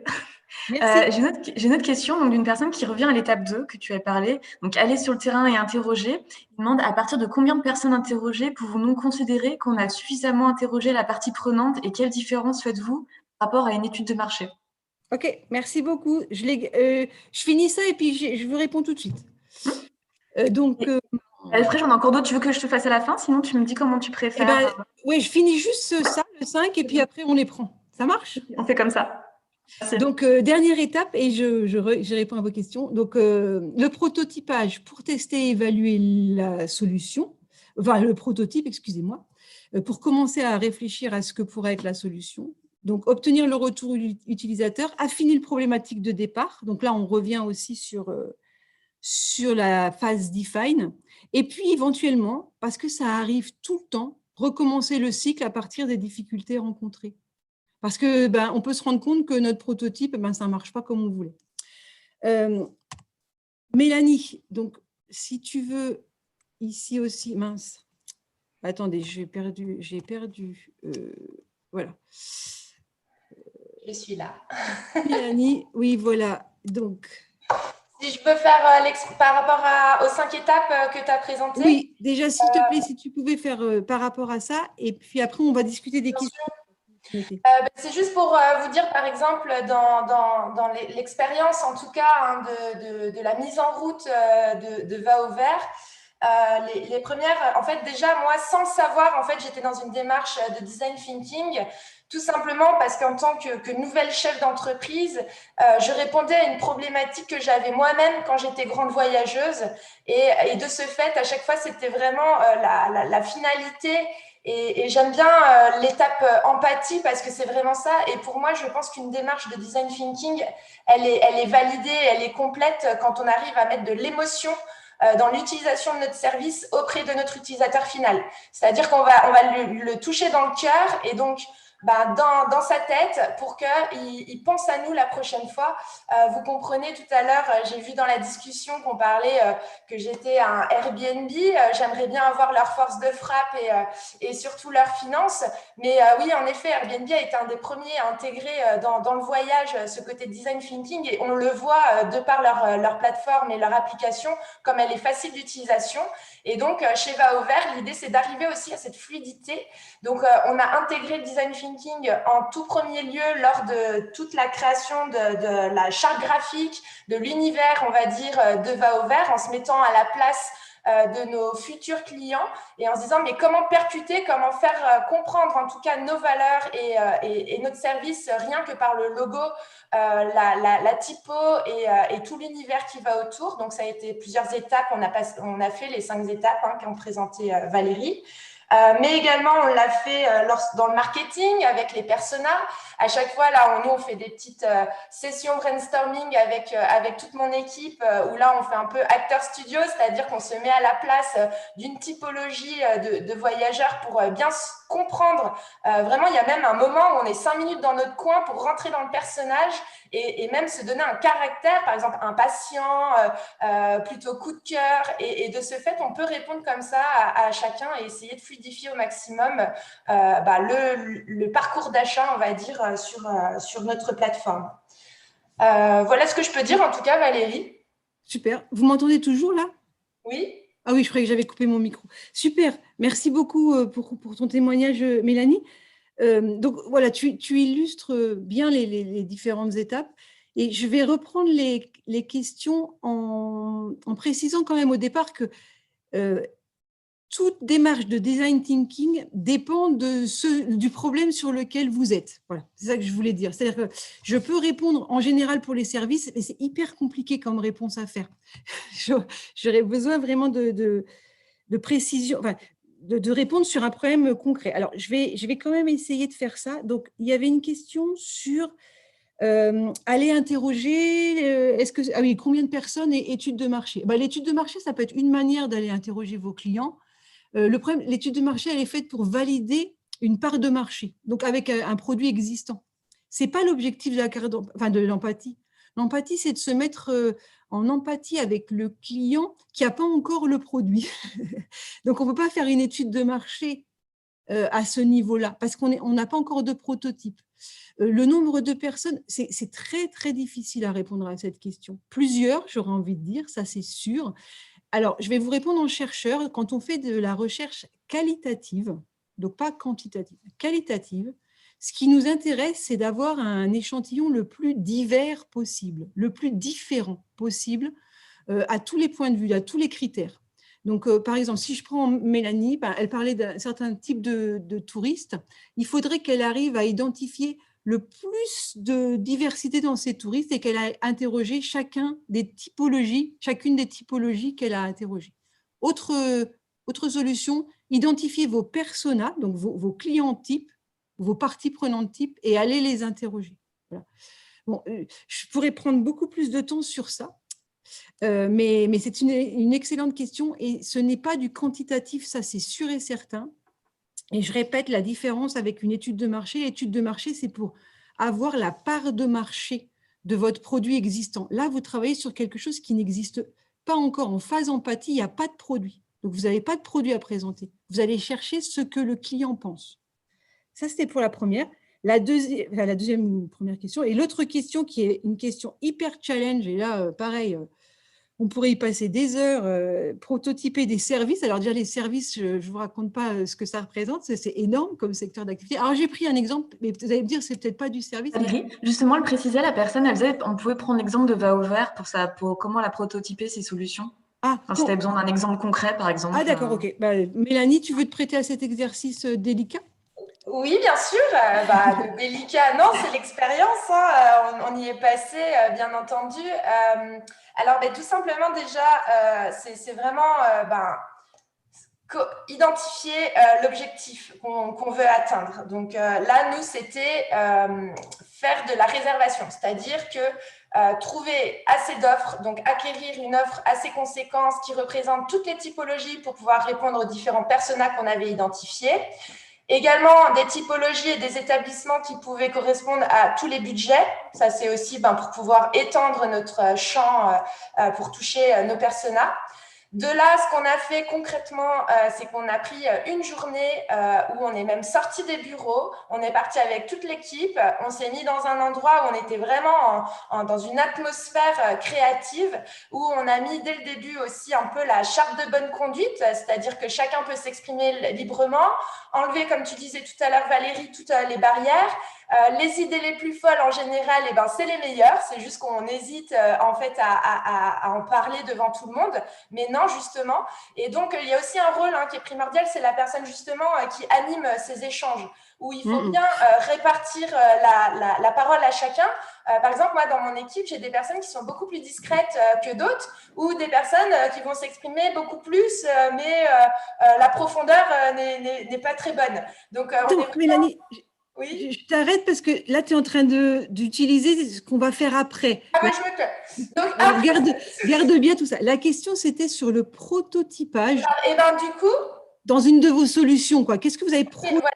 J'ai une autre question d'une personne qui revient à l'étape 2 que tu as parlé. Donc, aller sur le terrain et interroger. Il demande à partir de combien de personnes interrogées pouvons-nous considérer qu'on a suffisamment interrogé la partie prenante et quelle différence faites-vous par rapport à une étude de marché? Ok, merci beaucoup. Je finis ça et puis je vous réponds tout de suite. Alfred, j'en ai encore d'autres. Tu veux que je te fasse à la fin? Sinon, tu me dis comment tu préfères. Oui, je finis juste ça, le 5, et puis après, on les prend. Ça marche? On fait comme ça. Donc, dernière étape, et je réponds à vos questions. Donc, le prototypage pour tester et évaluer la solution, enfin le prototype, excusez-moi, pour commencer à réfléchir à ce que pourrait être la solution. Donc, obtenir le retour utilisateur, affiner le problématique de départ. Donc là, on revient aussi sur la phase define. Et puis, éventuellement, parce que ça arrive tout le temps, recommencer le cycle à partir des difficultés rencontrées. Parce que on peut se rendre compte que notre prototype, ça ne marche pas comme on voulait. Mélanie, donc, si tu veux, ici aussi, mince. Attendez, j'ai perdu. Voilà. Je suis là. Mélanie, oui, voilà. Donc. Si je peux faire par rapport aux 5 étapes que tu as présentées. Oui, déjà, s'il te plaît, si tu pouvais faire par rapport à ça. Et puis après, on va discuter des questions. C'est juste pour vous dire, par exemple, dans l'expérience, en tout cas, de la mise en route de Va au Vert, les premières, en fait, déjà, moi, sans savoir, en fait, j'étais dans une démarche de design thinking, tout simplement parce qu'en tant que nouvelle chef d'entreprise, je répondais à une problématique que j'avais moi-même quand j'étais grande voyageuse. Et de ce fait, à chaque fois, c'était vraiment la finalité. Et j'aime bien l'étape empathie parce que c'est vraiment ça. Et pour moi, je pense qu'une démarche de design thinking, elle est validée, elle est complète quand on arrive à mettre de l'émotion dans l'utilisation de notre service auprès de notre utilisateur final. C'est-à-dire qu'on va le toucher dans le cœur et donc dans sa tête pour qu'il pense à nous la prochaine fois. Vous comprenez, tout à l'heure, j'ai vu dans la discussion qu'on parlait que j'étais un Airbnb. J'aimerais bien avoir leur force de frappe et surtout leurs finances. Mais oui, en effet, Airbnb a été un des premiers à intégrer dans le voyage ce côté design thinking et on le voit de par leur plateforme et leur application, comme elle est facile d'utilisation. Et donc, chez Va au Vert, l'idée, c'est d'arriver aussi à cette fluidité. Donc, on a intégré le design thinking en tout premier lieu lors de toute la création de la charte graphique, de l'univers, on va dire, de Va au Vert, en se mettant à la place de nos futurs clients et en se disant mais comment percuter, comment faire comprendre en tout cas nos valeurs et notre service rien que par le logo, la typo et tout l'univers qui va autour. Donc ça a été plusieurs étapes, on a fait les 5 étapes qu'ont présenté Valérie. Mais également, on l'a fait dans le marketing avec les personas. À chaque fois, là, nous, on fait des petites sessions brainstorming avec toute mon équipe où là, on fait un peu acteur studio, c'est-à-dire qu'on se met à la place d'une typologie de voyageurs pour bien comprendre. Vraiment, il y a même un moment où on est 5 minutes dans notre coin pour rentrer dans le personnage et même se donner un caractère, par exemple, impatient, plutôt coup de cœur. Et de ce fait, on peut répondre comme ça à chacun et essayer de fluidifier au maximum le parcours d'achat, on va dire, sur notre plateforme. Voilà ce que je peux dire, en tout cas, Valérie. Super. Vous m'entendez toujours, là? Oui. Ah oui, je croyais que j'avais coupé mon micro. Super. Merci beaucoup pour ton témoignage, Mélanie. Donc, voilà, tu illustres bien les différentes étapes. Et je vais reprendre les questions en précisant quand même au départ que toute démarche de design thinking dépend du problème sur lequel vous êtes. Voilà, c'est ça que je voulais dire. C'est-à-dire que je peux répondre en général pour les services, mais c'est hyper compliqué comme réponse à faire. J'aurais besoin vraiment de précision, enfin, de répondre sur un problème concret. Alors, je vais quand même essayer de faire ça. Donc, il y avait une question sur aller interroger, combien de personnes et études de marché. L'étude de marché, ça peut être une manière d'aller interroger vos clients. Le problème, l'étude de marché, elle est faite pour valider une part de marché, donc avec un produit existant. Ce n'est pas l'objectif de l'empathie. L'empathie, c'est de se mettre en empathie avec le client qui n'a pas encore le produit. Donc, on ne peut pas faire une étude de marché à ce niveau-là, parce qu'on n'a pas encore de prototype. Le nombre de personnes, c'est très, très difficile à répondre à cette question. Plusieurs, j'aurais envie de dire, ça c'est sûr. Alors, je vais vous répondre en chercheur. Quand on fait de la recherche qualitative, donc pas quantitative, qualitative, ce qui nous intéresse, c'est d'avoir un échantillon le plus divers possible, le plus différent possible à tous les points de vue, à tous les critères. Donc, par exemple, si je prends Mélanie, elle parlait d'un certain type de touristes. Il faudrait qu'elle arrive à identifier le plus de diversité dans ses touristes et qu'elle a interrogé chacune des typologies qu'elle a interrogées. Autre solution, identifiez vos personas, donc vos clients types, vos parties prenantes types, et allez les interroger. Voilà. Bon, je pourrais prendre beaucoup plus de temps sur ça, mais c'est une excellente question et ce n'est pas du quantitatif, ça c'est sûr et certain. Et je répète la différence avec une étude de marché. L'étude de marché, c'est pour avoir la part de marché de votre produit existant. Là, vous travaillez sur quelque chose qui n'existe pas encore. En phase empathie, il n'y a pas de produit. Donc, vous n'avez pas de produit à présenter. Vous allez chercher ce que le client pense. Ça, c'était pour la première. La deuxième première question. Et l'autre question qui est une question hyper challenge, et là, pareil, on pourrait y passer des heures, prototyper des services. Alors déjà, les services, je ne vous raconte pas ce que ça représente, c'est énorme comme secteur d'activité. Alors j'ai pris un exemple, mais vous allez me dire, c'est peut-être pas du service. Valérie, justement, elle précisait, la personne, elle disait, on pouvait prendre l'exemple de VaOver pour comment la prototyper, ces solutions. Si tu as besoin d'un exemple concret, par exemple. Ah d'accord, ok. Mélanie, tu veux te prêter à cet exercice délicat? Oui, bien sûr. Délicat, non, c'est l'expérience. Hein. On y est passé, bien entendu. Alors, tout simplement, déjà, c'est vraiment identifier l'objectif qu'on veut atteindre. Donc là, nous, c'était faire de la réservation, c'est-à-dire que trouver assez d'offres, donc acquérir une offre assez conséquente qui représente toutes les typologies pour pouvoir répondre aux différents personas qu'on avait identifiés. Également, des typologies et des établissements qui pouvaient correspondre à tous les budgets. Ça, c'est aussi pour pouvoir étendre notre champ pour toucher nos personas. De là, ce qu'on a fait concrètement, c'est qu'on a pris une journée où on est même sorti des bureaux, on est parti avec toute l'équipe, on s'est mis dans un endroit où on était vraiment dans une atmosphère créative, où on a mis dès le début aussi un peu la charte de bonne conduite, c'est-à-dire que chacun peut s'exprimer librement, enlever, comme tu disais tout à l'heure Valérie, toutes les barrières. Les idées les plus folles, en général, c'est les meilleures. C'est juste qu'on hésite en fait à en parler devant tout le monde. Mais non, justement. Et donc, il y a aussi un rôle qui est primordial, c'est la personne justement qui anime ces échanges, où il faut bien répartir la parole à chacun. Par exemple, moi, dans mon équipe, j'ai des personnes qui sont beaucoup plus discrètes que d'autres, ou des personnes qui vont s'exprimer beaucoup plus, mais la profondeur n'est pas très bonne. Donc, Mélanie, oui. Je t'arrête parce que là, tu es en train d'utiliser ce qu'on va faire après. Ah, je me tais. Donc, garde bien tout ça. La question, c'était sur le prototypage. Et du coup, dans une de vos solutions, quoi. Qu'est-ce que vous avez voilà.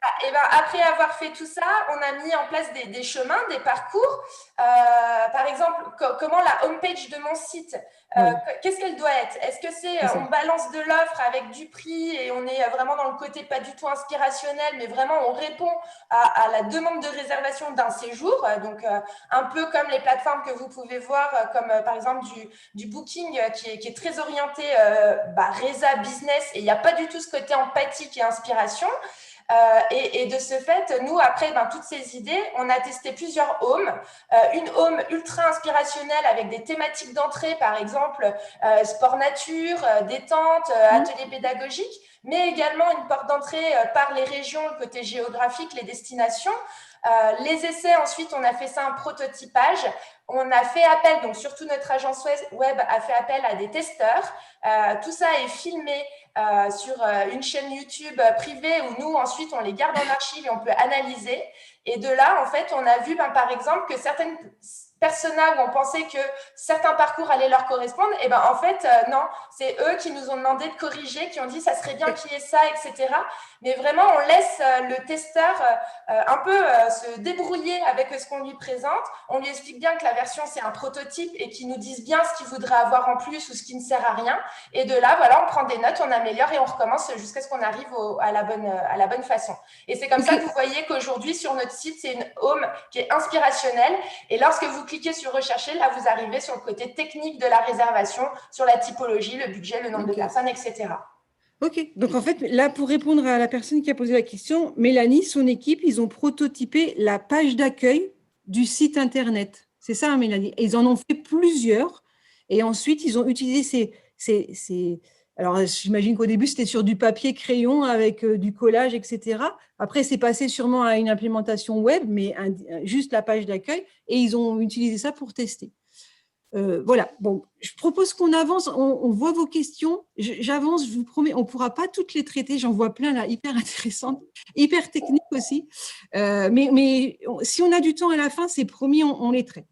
Après avoir fait tout ça, on a mis en place des chemins, des parcours. Par exemple, comment la homepage de mon site, qu'est-ce qu'elle doit être? Est-ce que c'est on balance de l'offre avec du prix et on est vraiment dans le côté pas du tout inspirationnel, mais vraiment on répond à la demande de réservation d'un séjour, donc un peu comme les plateformes que vous pouvez voir, comme par exemple du booking qui est très orienté résa business, et il n'y a pas du tout ce côté empathique et inspiration. Et de ce fait, nous, après toutes ces idées, on a testé plusieurs homes. Une home ultra inspirationnelle avec des thématiques d'entrée, par exemple sport nature, détente, atelier pédagogique, mais également une porte d'entrée par les régions, le côté géographique, les destinations. Les essais, ensuite, on a fait ça un prototypage. On a fait appel, donc surtout notre agence web a fait appel à des testeurs. Tout ça est filmé sur une chaîne YouTube privée où nous, ensuite, on les garde en archive et on peut analyser. Et de là, en fait, on a vu, par exemple, que certaines personas où on pensait que certains parcours allaient leur correspondre, et en fait, non, c'est eux qui nous ont demandé de corriger, qui ont dit ça serait bien qu'il y ait ça, etc. Mais vraiment, on laisse le testeur un peu se débrouiller avec ce qu'on lui présente. On lui explique bien que la version, c'est un prototype et qu'il nous dise bien ce qu'il voudrait avoir en plus ou ce qui ne sert à rien. Et de là, voilà, on prend des notes, on améliore et on recommence jusqu'à ce qu'on arrive à la bonne façon. Et c'est comme ça que vous voyez qu'aujourd'hui, sur notre site, c'est une home qui est inspirationnelle. Et lorsque vous cliquez sur rechercher, là, vous arrivez sur le côté technique de la réservation, sur la typologie, le budget, le nombre de personnes, etc. Ok, donc en fait, là, pour répondre à la personne qui a posé la question, Mélanie, son équipe, ils ont prototypé la page d'accueil du site Internet. C'est ça, Mélanie? Et ils en ont fait plusieurs. Et ensuite, ils ont utilisé ces Alors, j'imagine qu'au début, c'était sur du papier crayon avec du collage, etc. Après, c'est passé sûrement à une implémentation web, mais juste la page d'accueil, et ils ont utilisé ça pour tester. Voilà, bon, je propose qu'on avance, on voit vos questions, j'avance, je vous promets, on ne pourra pas toutes les traiter, j'en vois plein là, hyper intéressantes, hyper techniques aussi, mais si on a du temps à la fin, c'est promis, on les traite.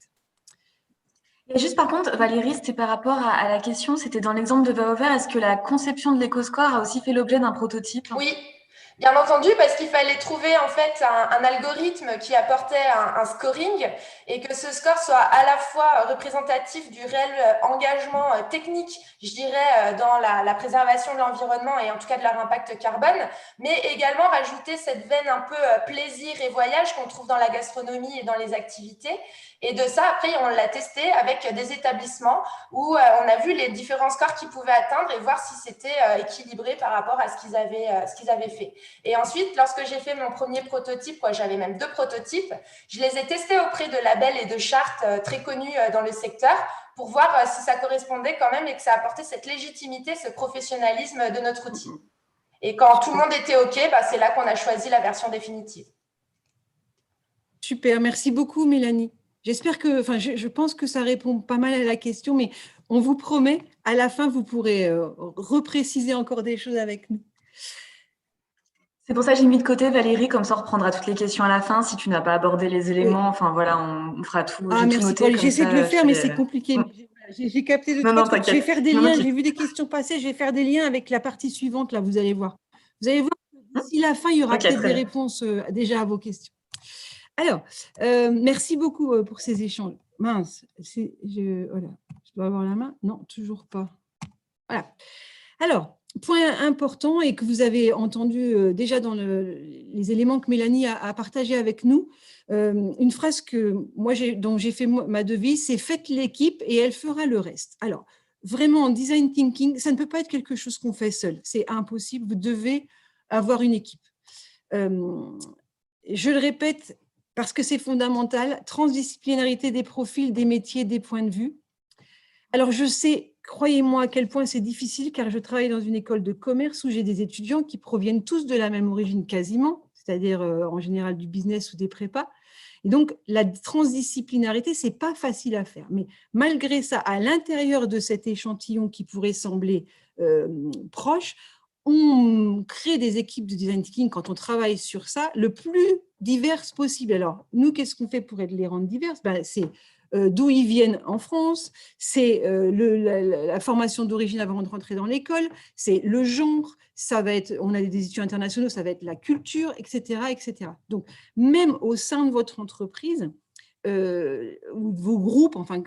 Et juste par contre, Valérie, c'était par rapport à la question, c'était dans l'exemple de Vaover, est-ce que la conception de l'éco-score a aussi fait l'objet d'un prototype? Oui, bien entendu, parce qu'il fallait trouver en fait un algorithme qui apportait un scoring et que ce score soit à la fois représentatif du réel engagement technique, je dirais, dans la préservation de l'environnement et en tout cas de leur impact carbone, mais également rajouter cette veine un peu plaisir et voyage qu'on trouve dans la gastronomie et dans les activités. Et de ça, après, on l'a testé avec des établissements où on a vu les différents scores qu'ils pouvaient atteindre et voir si c'était équilibré par rapport à ce qu'ils avaient fait. Et ensuite, lorsque j'ai fait mon premier prototype, j'avais même 2 prototypes, je les ai testés auprès de labels et de chartes très connus dans le secteur pour voir si ça correspondait quand même et que ça apportait cette légitimité, ce professionnalisme de notre outil. Et quand tout le monde était OK, c'est là qu'on a choisi la version définitive. Super, merci beaucoup Mélanie. J'espère que, je pense que ça répond pas mal à la question, mais on vous promet, à la fin, vous pourrez repréciser encore des choses avec nous. C'est pour ça que j'ai mis de côté Valérie, comme ça on reprendra toutes les questions à la fin. Si tu n'as pas abordé les éléments, Oui. enfin voilà, on fera tout. Ah, merci. J'essaie de le faire, mais c'est compliqué. J'ai capté de non, je vais faire des liens. J'ai vu des questions passer. Je vais faire des liens avec la partie suivante. Là, vous allez voir. Vous allez voir. D'ici la fin, il y aura peut-être des réponses déjà à vos questions. Alors, merci beaucoup pour ces échanges. Mince, voilà, je dois avoir la main. Non, toujours pas. Voilà. Alors, point important et que vous avez entendu déjà dans les éléments que Mélanie a partagé avec nous, une phrase dont j'ai fait ma devise, c'est « Faites l'équipe et elle fera le reste ». Alors, vraiment, en design thinking, ça ne peut pas être quelque chose qu'on fait seul. C'est impossible. Vous devez avoir une équipe. Je le répète parce que c'est fondamental, transdisciplinarité des profils, des métiers, des points de vue. Alors, je sais, croyez-moi à quel point c'est difficile, car je travaille dans une école de commerce où j'ai des étudiants qui proviennent tous de la même origine quasiment, c'est-à-dire en général du business ou des prépas. Et donc, la transdisciplinarité, ce n'est pas facile à faire. Mais malgré ça, à l'intérieur de cet échantillon qui pourrait sembler proche, on crée des équipes de design thinking quand on travaille sur ça, le plus diverses possible. Alors, nous, qu'est-ce qu'on fait pour les rendre diverses? C'est d'où ils viennent en France, c'est la formation d'origine avant de rentrer dans l'école, c'est le genre, ça va être, on a des étudiants internationaux, ça va être la culture, etc., etc. Donc, même au sein de votre entreprise, ou de vos groupes, enfin,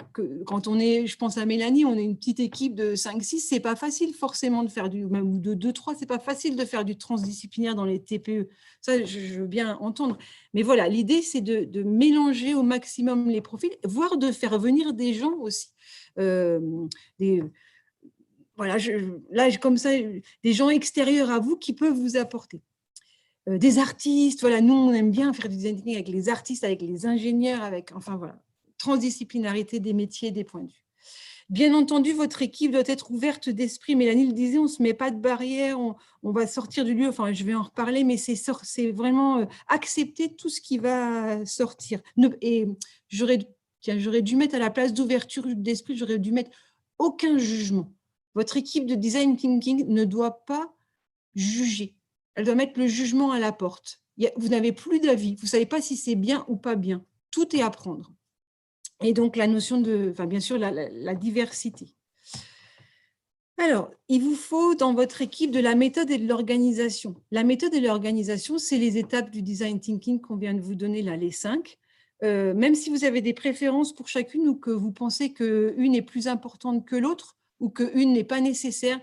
quand on est, je pense à Mélanie, on est une petite équipe de 5-6, c'est pas facile forcément de faire même de 2-3, c'est pas facile de faire du transdisciplinaire dans les TPE. Ça, je veux bien entendre. Mais voilà, l'idée, c'est de mélanger au maximum les profils, voire de faire venir des gens aussi. Voilà, là, comme ça, des gens extérieurs à vous qui peuvent vous apporter. Des artistes, voilà, nous on aime bien faire du design thinking avec les artistes, avec les ingénieurs, enfin voilà, transdisciplinarité des métiers, des points de vue. Bien entendu, votre équipe doit être ouverte d'esprit. Mélanie le disait, on ne se met pas de barrière, on va sortir du lieu, enfin je vais en reparler, mais c'est vraiment accepter tout ce qui va sortir. Et j'aurais dû mettre à la place d'ouverture d'esprit, j'aurais dû mettre aucun jugement. Votre équipe de design thinking ne doit pas juger. Elle doit mettre le jugement à la porte. Vous n'avez plus d'avis. Vous ne savez pas si c'est bien ou pas bien. Tout est à prendre. Et donc, la notion de, bien sûr, la diversité. Alors, il vous faut dans votre équipe de la méthode et de l'organisation. La méthode et l'organisation, c'est les étapes du design thinking qu'on vient de vous donner là, les 5. Même si vous avez des préférences pour chacune ou que vous pensez qu'une est plus importante que l'autre ou qu'une n'est pas nécessaire,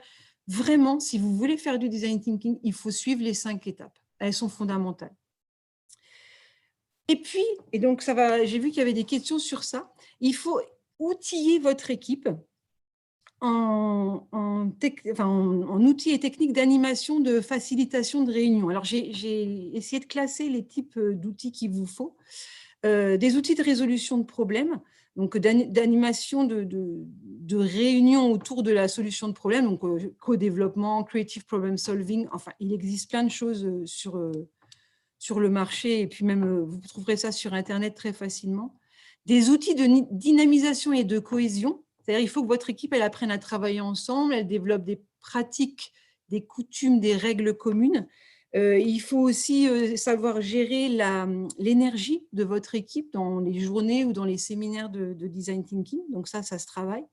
vraiment, si vous voulez faire du design thinking, il faut suivre les 5 étapes. Elles sont fondamentales. Et puis, donc j'ai vu qu'il y avait des questions sur ça, il faut outiller votre équipe en outils et techniques d'animation, de facilitation de réunion. Alors, j'ai essayé de classer les types d'outils qu'il vous faut. des outils de résolution de problèmes, donc d'animation de réunions autour de la solution de problèmes, donc co-développement, creative problem solving, enfin, il existe plein de choses sur le marché, et puis même, vous trouverez ça sur Internet très facilement. Des outils de dynamisation et de cohésion, c'est-à-dire il faut que votre équipe elle apprenne à travailler ensemble, elle développe des pratiques, des coutumes, des règles communes. Il faut aussi savoir gérer l'énergie de votre équipe dans les journées ou dans les séminaires de design thinking. Donc ça se travaille.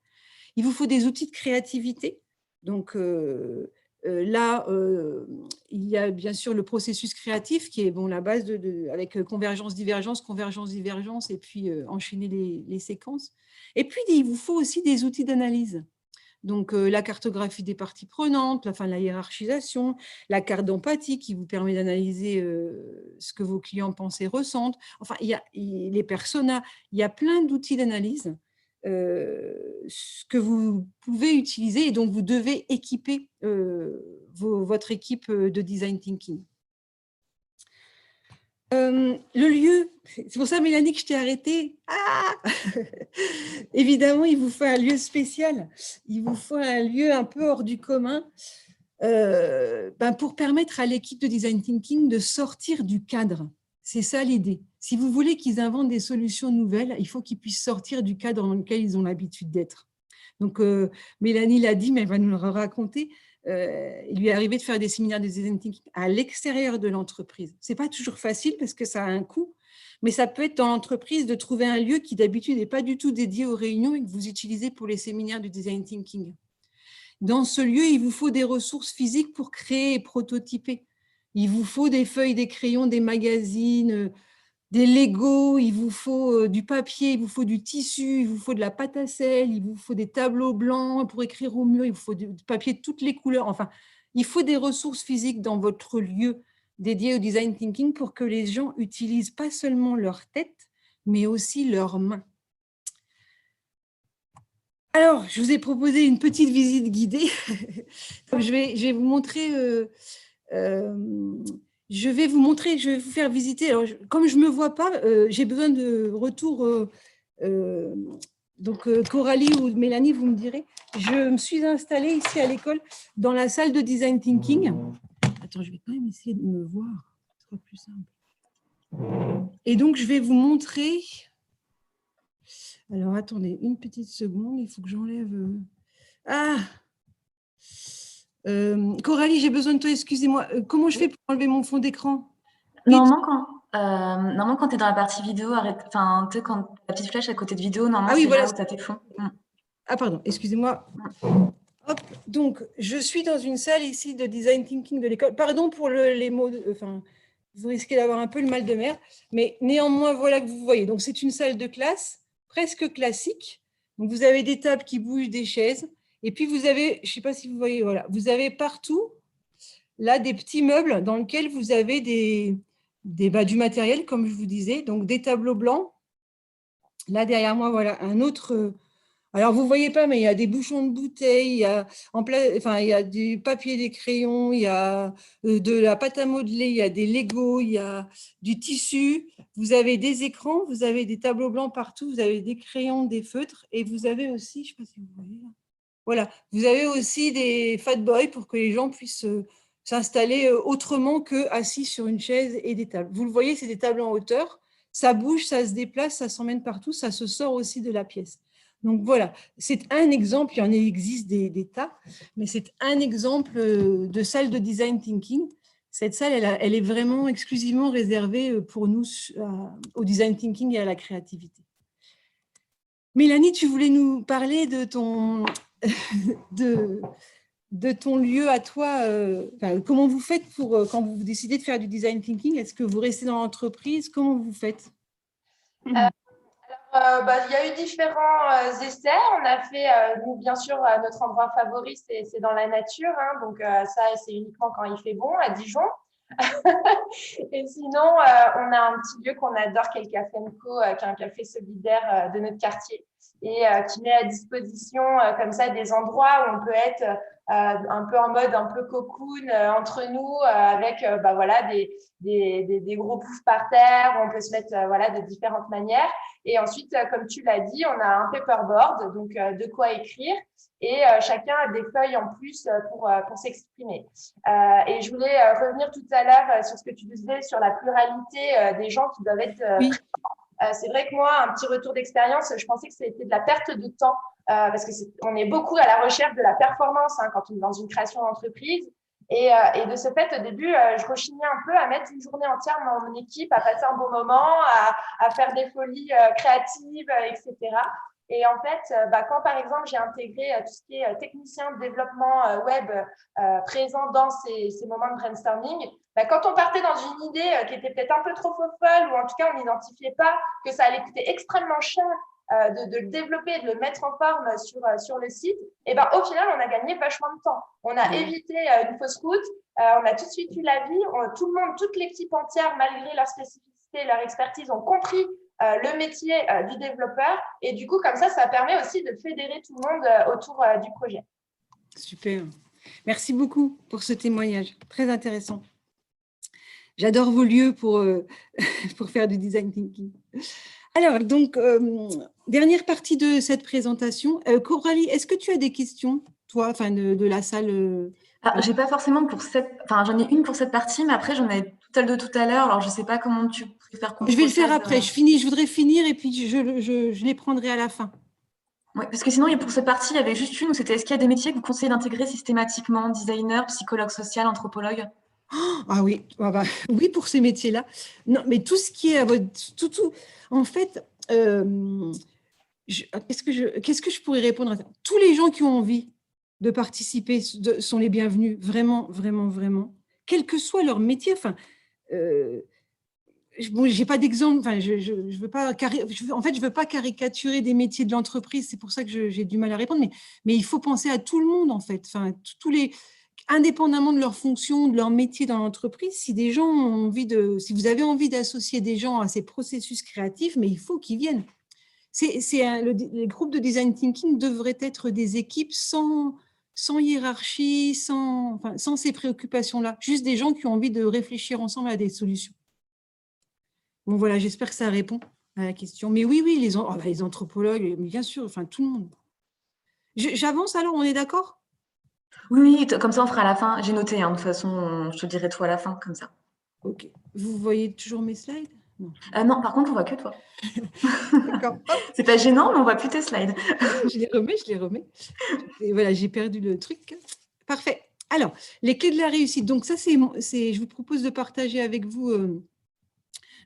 Il vous faut des outils de créativité. Donc là, il y a bien sûr le processus créatif qui est la base avec convergence-divergence, convergence-divergence, et puis enchaîner les séquences. Et puis, il vous faut aussi des outils d'analyse. Donc, la cartographie des parties prenantes, la hiérarchisation, la carte d'empathie qui vous permet d'analyser ce que vos clients pensent et ressentent. Enfin, il y a les personas, il y a plein d'outils d'analyse que vous pouvez utiliser et donc vous devez équiper votre équipe de design thinking. Le lieu, c'est pour ça, Mélanie, que je t'ai arrêtée. Ah évidemment, il vous faut un lieu spécial. Il vous faut un lieu un peu hors du commun pour permettre à l'équipe de design thinking de sortir du cadre. C'est ça l'idée. Si vous voulez qu'ils inventent des solutions nouvelles, il faut qu'ils puissent sortir du cadre dans lequel ils ont l'habitude d'être. Donc, Mélanie l'a dit, mais elle va nous le raconter. Il lui est arrivé de faire des séminaires de design thinking à l'extérieur de l'entreprise. Ce n'est pas toujours facile parce que ça a un coût, mais ça peut être dans l'entreprise de trouver un lieu qui d'habitude n'est pas du tout dédié aux réunions et que vous utilisez pour les séminaires de design thinking. Dans ce lieu, il vous faut des ressources physiques pour créer et prototyper. Il vous faut des feuilles, des crayons, des magazines, des Legos, il vous faut du papier, il vous faut du tissu, il vous faut de la pâte à sel, il vous faut des tableaux blancs pour écrire au mur, il vous faut du papier de toutes les couleurs. Enfin, il faut des ressources physiques dans votre lieu dédié au design thinking pour que les gens utilisent pas seulement leur tête, mais aussi leurs mains. Alors, je vous ai proposé une petite visite guidée. Je vais vous montrer... je vais vous faire visiter. Alors, comme je ne me vois pas, j'ai besoin de retour. Donc, Coralie ou Mélanie, vous me direz. Je me suis installée ici à l'école dans la salle de design thinking. Attends, je vais quand même essayer de me voir. Ce sera plus simple. Et donc, je vais vous montrer. Alors, attendez une petite seconde. Il faut que j'enlève. Coralie, j'ai besoin de toi, excusez-moi. Comment je fais pour enlever mon fond d'écran? Normalement, quand tu es dans la partie vidéo, quand la petite flèche à côté de vidéo, normalement, c'est là où tu as tes fonds. Ah, pardon, excusez-moi. Hop, donc, je suis dans une salle ici de design thinking de l'école. Pardon pour les mots, vous risquez d'avoir un peu le mal de mer, mais néanmoins, voilà que vous voyez. Donc, c'est une salle de classe presque classique. Donc, vous avez des tables qui bougent, des chaises. Et puis, vous avez, je ne sais pas si vous voyez, voilà, vous avez partout, là, des petits meubles dans lesquels vous avez du matériel, comme je vous disais, donc des tableaux blancs. Là, derrière moi, voilà, un autre... alors, vous ne voyez pas, mais il y a des bouchons de bouteilles, il y a du papier, des crayons, il y a de la pâte à modeler, il y a des Legos, il y a du tissu. Vous avez des écrans, vous avez des tableaux blancs partout, vous avez des crayons, des feutres, et vous avez aussi, je ne sais pas si vous voyez là, voilà, vous avez aussi des fat boys pour que les gens puissent s'installer autrement que assis sur une chaise et des tables. Vous le voyez, c'est des tables en hauteur. Ça bouge, ça se déplace, ça s'emmène partout, ça se sort aussi de la pièce. Donc voilà, c'est un exemple, il y en existe des tas, mais c'est un exemple de salle de design thinking. Cette salle, elle est vraiment exclusivement réservée pour nous au design thinking et à la créativité. Mélanie, tu voulais nous parler de ton lieu à toi, comment vous faites quand vous décidez de faire du design thinking? Est-ce que vous restez dans l'entreprise? Comment vous faites? Il y a eu différents essais. On a fait, nous, bien sûr, notre endroit favori, c'est dans la nature. Hein, donc, ça, c'est uniquement quand il fait bon, à Dijon. Et sinon, on a un petit lieu qu'on adore, qui est le Café Mco, qui est un café solidaire de notre quartier et qui met à disposition comme ça des endroits où on peut être un peu en mode un peu cocoon entre nous, avec voilà, des gros poufs par terre, on peut se mettre voilà, de différentes manières. Et ensuite, comme tu l'as dit, on a un paperboard, donc de quoi écrire, et chacun a des feuilles en plus pour s'exprimer. Et je voulais revenir tout à l'heure sur ce que tu disais sur la pluralité des gens qui doivent être Oui. c'est vrai que moi, un petit retour d'expérience, je pensais que c'était de la perte de temps parce qu'on est beaucoup à la recherche de la performance quand on est dans une création d'entreprise. Et de ce fait, au début, je rechignais un peu à mettre une journée entière dans mon équipe, à passer un bon moment, à faire des folies créatives, etc. Et en fait, quand par exemple, j'ai intégré tout ce qui est technicien de développement web présent dans ces moments de brainstorming, quand on partait dans une idée qui était peut-être un peu trop folle, ou en tout cas, on n'identifiait pas que ça allait coûter extrêmement cher de le développer, de le mettre en forme sur le site, et au final, on a gagné vachement de temps. On a évité une fausse route, on a tout de suite eu l'avis, tout le monde, toute l'équipe entière, malgré leur spécificité, leur expertise, ont compris le métier du développeur. Et du coup, comme ça permet aussi de fédérer tout le monde autour du projet. Super. Merci beaucoup pour ce témoignage. Très intéressant. J'adore vos lieux pour faire du design thinking. Alors, donc, dernière partie de cette présentation. Coralie, est-ce que tu as des questions, toi, enfin, de la salle J'ai pas forcément j'en ai une pour cette partie, mais après, j'en ai celle de tout à l'heure. Alors, je sais pas comment tu préfères qu'on Je vais le faire procède, après. Je voudrais finir et puis je les prendrai à la fin. Ouais, parce que sinon, pour cette partie, il y avait juste une où c'était est-ce qu'il y a des métiers que vous conseillez d'intégrer systématiquement, designer, psychologue social, anthropologue? Ah oui, oui, pour ces métiers-là. Non, mais tout ce qui est en fait, qu'est-ce que je pourrais répondre à ça? Tous les gens qui ont envie de participer sont les bienvenus, vraiment, vraiment, vraiment, quel que soit leur métier. Enfin, j'ai pas d'exemple. Enfin, je veux pas. En fait, je veux pas caricaturer des métiers de l'entreprise. C'est pour ça que j'ai du mal à répondre. Mais il faut penser à tout le monde, en fait. Enfin, indépendamment de leur fonction, de leur métier dans l'entreprise, si si vous avez envie d'associer des gens à ces processus créatifs, mais il faut qu'ils viennent. Les groupes de design thinking devraient être des équipes sans hiérarchie, sans ces préoccupations-là. Juste des gens qui ont envie de réfléchir ensemble à des solutions. Bon, voilà, j'espère que ça répond à la question. Mais oui, les anthropologues, bien sûr, enfin, tout le monde. J'avance alors, on est d'accord? Oui, comme ça, on fera à la fin. J'ai noté, de toute façon, je te dirai tout à la fin, comme ça. Ok. Vous voyez toujours mes slides? Non, par contre, on voit que toi. D'accord. C'est pas gênant, mais on voit plus tes slides. Je les remets. Et voilà, j'ai perdu le truc. Parfait. Alors, les clés de la réussite. Donc ça, je vous propose de partager avec vous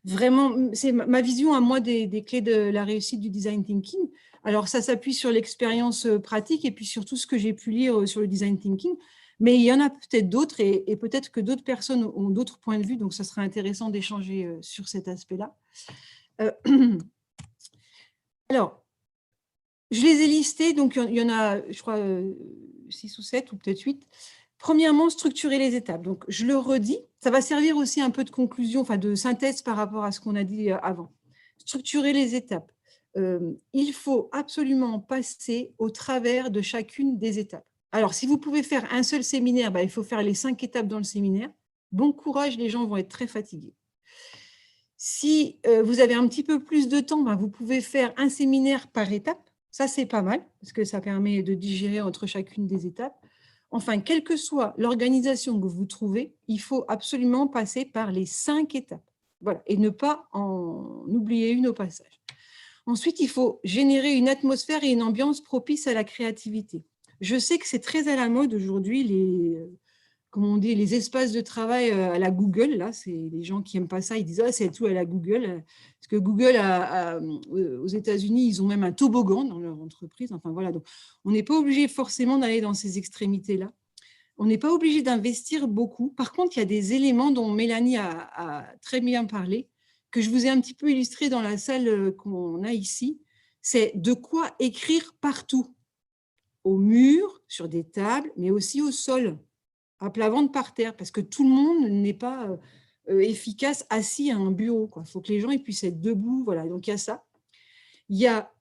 vraiment, c'est ma vision à moi des clés de la réussite du design thinking. Alors, ça s'appuie sur l'expérience pratique et puis sur tout ce que j'ai pu lire sur le design thinking. Mais il y en a peut-être d'autres et peut-être que d'autres personnes ont d'autres points de vue. Donc, ça sera intéressant d'échanger sur cet aspect-là. Alors, je les ai listés. Donc, il y en a, je crois, 6 ou 7 ou peut-être 8. Premièrement, structurer les étapes. Donc, je le redis, ça va servir aussi un peu de conclusion, enfin de synthèse par rapport à ce qu'on a dit avant. Structurer les étapes. Il faut absolument passer au travers de chacune des étapes. Alors, si vous pouvez faire un seul séminaire, il faut faire les 5 étapes dans le séminaire. Bon courage, les gens vont être très fatigués. Si vous avez un petit peu plus de temps, vous pouvez faire un séminaire par étape. Ça, c'est pas mal, parce que ça permet de digérer entre chacune des étapes. Enfin, quelle que soit l'organisation que vous trouvez, il faut absolument passer par les 5 étapes. Voilà, et ne pas en oublier une au passage. Ensuite, il faut générer une atmosphère et une ambiance propice à la créativité. Je sais que c'est très à la mode aujourd'hui, les espaces de travail à la Google. Là, c'est les gens qui n'aiment pas ça, ils disent « c'est tout à la Google ». Parce que Google, aux États-Unis, ils ont même un toboggan dans leur entreprise. Enfin, voilà, donc on n'est pas obligé forcément d'aller dans ces extrémités-là. On n'est pas obligé d'investir beaucoup. Par contre, il y a des éléments dont Mélanie a très bien parlé, que je vous ai un petit peu illustré dans la salle qu'on a ici. C'est de quoi écrire partout, au mur, sur des tables, mais aussi au sol, à plat ventre par terre, parce que tout le monde n'est pas efficace assis à un bureau. Il faut que les gens puissent être debout. Voilà. Donc, il y a ça. Il y a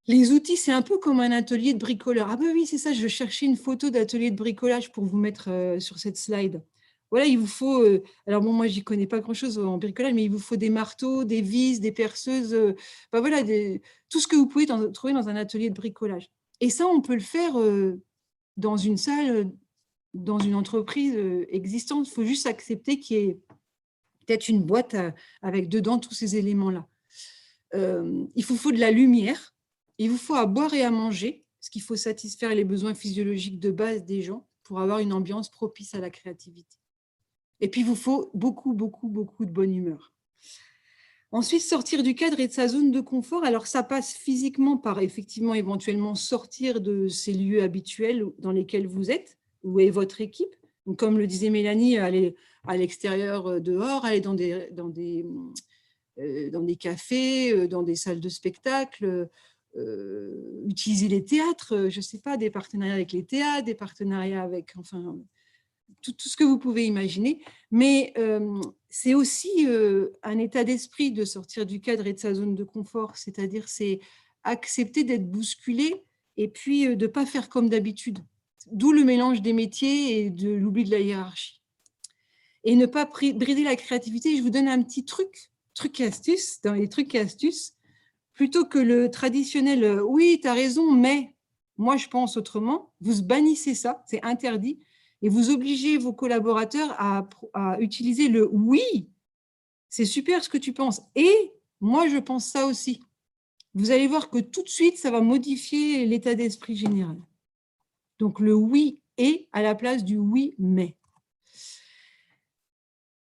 Les outils, c'est un peu comme un atelier de bricoleur. Ah ben oui, c'est ça, je cherchais une photo d'atelier de bricolage pour vous mettre sur cette slide. Voilà, il vous faut… alors bon, moi, j'y connais pas grand-chose en bricolage, mais il vous faut des marteaux, des vis, des perceuses, ben voilà, tout ce que vous pouvez trouver dans un atelier de bricolage. Et ça, on peut le faire dans une salle, dans une entreprise existante. Il faut juste accepter qu'il y ait peut-être une boîte avec dedans tous ces éléments-là. Il vous faut de la lumière, il vous faut à boire et à manger, parce qu'il faut satisfaire les besoins physiologiques de base des gens pour avoir une ambiance propice à la créativité. Et puis, il vous faut beaucoup, beaucoup, beaucoup de bonne humeur. Ensuite, sortir du cadre et de sa zone de confort. Alors, ça passe physiquement par, effectivement, éventuellement sortir de ces lieux habituels dans lesquels vous êtes, où est votre équipe. Donc, comme le disait Mélanie, aller à l'extérieur, dehors, aller dans des cafés, dans des salles de spectacle, utiliser les théâtres, je ne sais pas, des partenariats avec les théâtres, des partenariats avec, enfin, tout ce que vous pouvez imaginer. Mais c'est aussi un état d'esprit de sortir du cadre et de sa zone de confort, c'est-à-dire c'est accepter d'être bousculé et puis de ne pas faire comme d'habitude. D'où le mélange des métiers et de l'oubli de la hiérarchie. Et ne pas brider la créativité. Je vous donne un petit truc et astuce, dans les trucs et astuces, plutôt que le traditionnel « oui, tu as raison, mais moi, je pense autrement », vous bannissez ça, c'est interdit, et vous obligez vos collaborateurs à utiliser le « oui, c'est super ce que tu penses, et moi, je pense ça aussi ». Vous allez voir que tout de suite, ça va modifier l'état d'esprit général. Donc, le « oui et » à la place du « oui, mais ».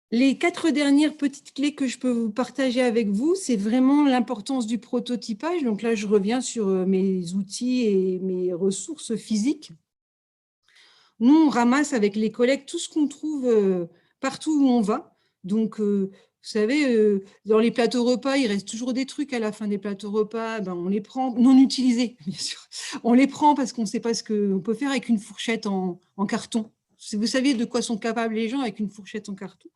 Les 4 dernières petites clés que je peux vous partager avec vous, c'est vraiment l'importance du prototypage. Donc là, je reviens sur mes outils et mes ressources physiques. Nous, on ramasse avec les collègues tout ce qu'on trouve partout où on va. Donc, vous savez, dans les plateaux repas, il reste toujours des trucs à la fin des plateaux repas. Ben, on les prend, non utilisés, bien sûr. On les prend parce qu'on ne sait pas ce qu'on peut faire avec une fourchette en carton. Vous savez de quoi sont capables les gens avec une fourchette en carton.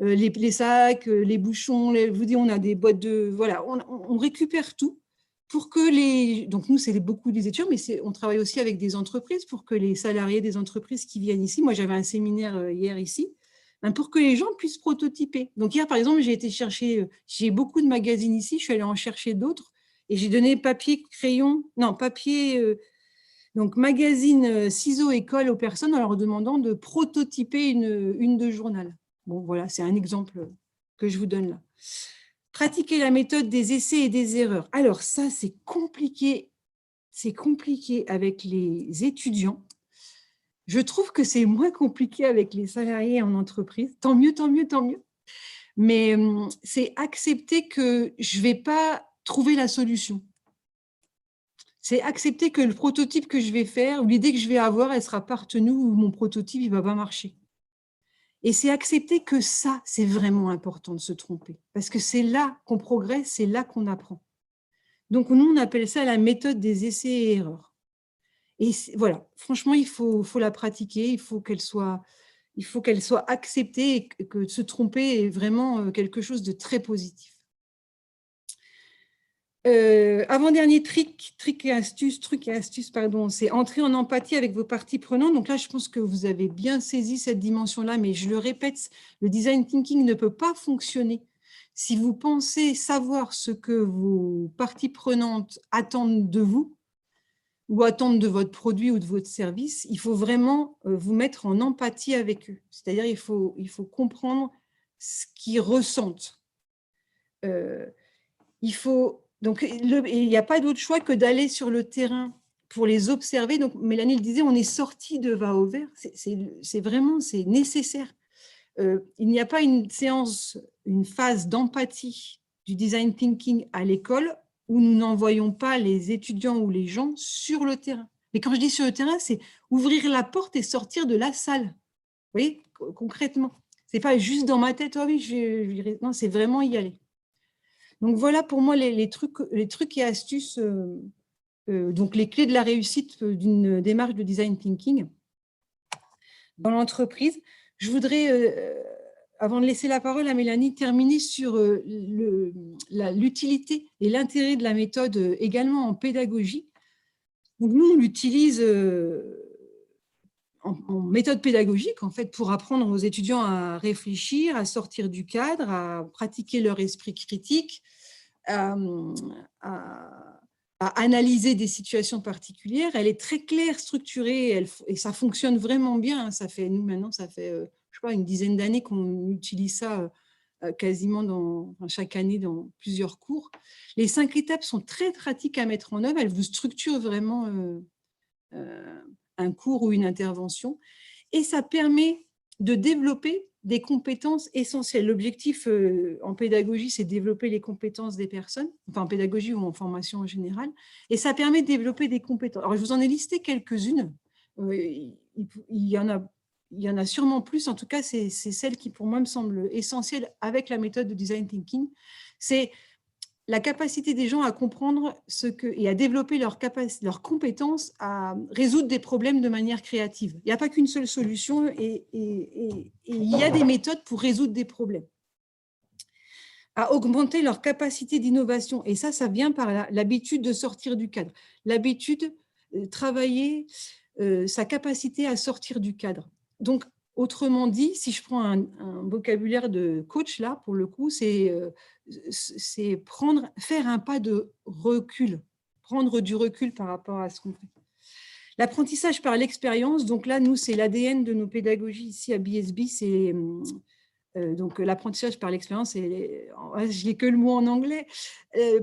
Les sacs, les bouchons, je vous dis, on a des boîtes de… Voilà, on récupère tout pour que les… Donc, nous, c'est beaucoup des étudiants, mais on travaille aussi avec des entreprises pour que les salariés des entreprises qui viennent ici… Moi, j'avais un séminaire hier ici, pour que les gens puissent prototyper. Donc, hier, par exemple, j'ai été chercher… J'ai beaucoup de magazines ici, je suis allée en chercher d'autres et j'ai donné papier, crayon… Non, papier… donc, magazine, ciseaux et colle aux personnes en leur demandant de prototyper une de journal. Bon, voilà, c'est un exemple que je vous donne là. Pratiquer la méthode des essais et des erreurs. Alors, ça, c'est compliqué. C'est compliqué avec les étudiants. Je trouve que c'est moins compliqué avec les salariés en entreprise. Tant mieux, tant mieux, tant mieux. Mais c'est accepter que je ne vais pas trouver la solution. C'est accepter que le prototype que je vais faire, ou l'idée que je vais avoir, elle sera partenue ou mon prototype, il ne va pas marcher. Et c'est accepter que ça, c'est vraiment important de se tromper. Parce que c'est là qu'on progresse, c'est là qu'on apprend. Donc, nous, on appelle ça la méthode des essais et erreurs. Et voilà, franchement, il faut la pratiquer, il faut qu'elle soit acceptée et que se tromper est vraiment quelque chose de très positif. Avant-dernier truc et astuce, c'est entrer en empathie avec vos parties prenantes. Donc là, je pense que vous avez bien saisi cette dimension-là, mais je le répète, le design thinking ne peut pas fonctionner si vous pensez savoir ce que vos parties prenantes attendent de vous ou attendent de votre produit ou de votre service. Il faut vraiment vous mettre en empathie avec eux. C'est-à-dire il faut comprendre ce qu'ils ressentent. Donc, il n'y a pas d'autre choix que d'aller sur le terrain pour les observer. Donc, Mélanie le disait, on est sorti de va au vert. C'est vraiment nécessaire. Il n'y a pas une phase d'empathie du design thinking à l'école où nous n'envoyons pas les étudiants ou les gens sur le terrain. Mais quand je dis sur le terrain, c'est ouvrir la porte et sortir de la salle. Vous voyez, concrètement. Ce n'est pas juste dans ma tête, oh oui, non, c'est vraiment y aller. Donc, voilà pour moi les trucs et astuces, donc les clés de la réussite d'une démarche de design thinking dans l'entreprise. Je voudrais avant de laisser la parole à Mélanie, terminer sur l'utilité et l'intérêt de la méthode également en pédagogie. Donc, nous, on l'utilise en méthode pédagogique, en fait, pour apprendre aux étudiants à réfléchir, à sortir du cadre, à pratiquer leur esprit critique, à analyser des situations particulières. Elle est très claire, structurée, et ça fonctionne vraiment bien. Nous, maintenant, ça fait, je sais pas, une dizaine d'années qu'on utilise ça quasiment chaque année dans plusieurs cours. Les 5 étapes sont très pratiques à mettre en œuvre. Elles vous structurent vraiment un cours ou une intervention. Et ça permet de développer des compétences essentielles. L'objectif en pédagogie, c'est de développer les compétences des personnes, enfin en pédagogie ou en formation en général, et ça permet de développer des compétences. Alors, je vous en ai listé quelques-unes. Il y en a sûrement plus. En tout cas, c'est celle qui, pour moi, me semble essentielle avec la méthode de design thinking. C'est la capacité des gens à comprendre et à développer leurs compétences à résoudre des problèmes de manière créative. Il n'y a pas qu'une seule solution et il y a des méthodes pour résoudre des problèmes. À augmenter leur capacité d'innovation. Et ça vient par l'habitude de sortir du cadre. L'habitude de travailler sa capacité à sortir du cadre. Donc, autrement dit, si je prends un vocabulaire de coach, là, pour le coup, c'est faire un pas de recul, prendre du recul par rapport à ce qu'on fait. L'apprentissage par l'expérience, donc là, nous, c'est l'ADN de nos pédagogies ici à BSB, c'est donc l'apprentissage par l'expérience, je n'ai que le mot en anglais,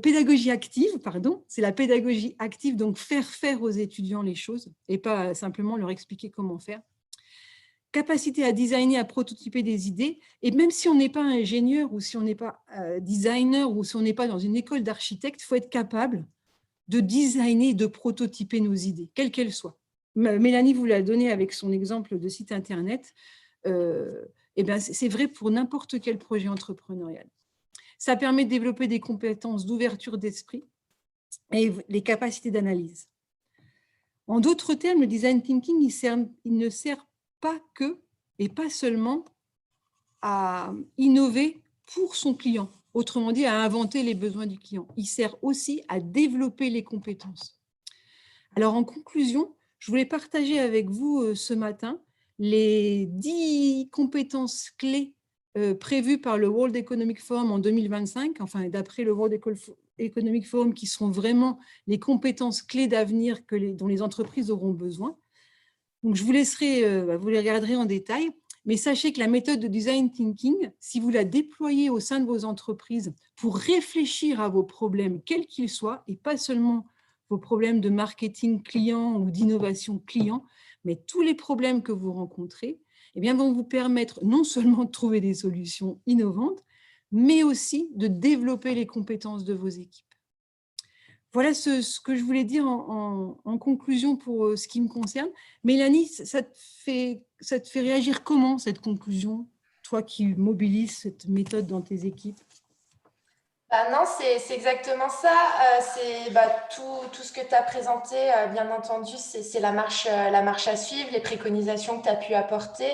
pédagogie active, pardon, c'est la pédagogie active, donc faire aux étudiants les choses et pas simplement leur expliquer comment faire. Capacité à designer, à prototyper des idées. Et même si on n'est pas ingénieur ou si on n'est pas designer ou si on n'est pas dans une école d'architecte, il faut être capable de designer et de prototyper nos idées, quelles qu'elles soient. Mélanie vous l'a donné avec son exemple de site Internet. Eh bien, c'est vrai pour n'importe quel projet entrepreneurial. Ça permet de développer des compétences d'ouverture d'esprit et les capacités d'analyse. En d'autres termes, le design thinking, il ne sert pas que, et pas seulement, à innover pour son client, autrement dit, à inventer les besoins du client. Il sert aussi à développer les compétences. Alors, en conclusion, je voulais partager avec vous ce matin les 10 compétences clés prévues par le World Economic Forum en 2025, enfin, d'après le World Economic Forum, qui seront vraiment les compétences clés d'avenir dont les entreprises auront besoin. Donc, je vous laisserai, vous les regarderez en détail, mais sachez que la méthode de design thinking, si vous la déployez au sein de vos entreprises pour réfléchir à vos problèmes, quels qu'ils soient, et pas seulement vos problèmes de marketing client ou d'innovation client, mais tous les problèmes que vous rencontrez, eh bien, vont vous permettre non seulement de trouver des solutions innovantes, mais aussi de développer les compétences de vos équipes. Voilà ce que je voulais dire en conclusion pour ce qui me concerne. Mélanie, ça te fait réagir comment, cette conclusion, toi qui mobilises cette méthode dans tes équipes? Non, c'est exactement ça. C'est tout ce que tu as présenté, bien entendu, c'est la marche à suivre, les préconisations que tu as pu apporter.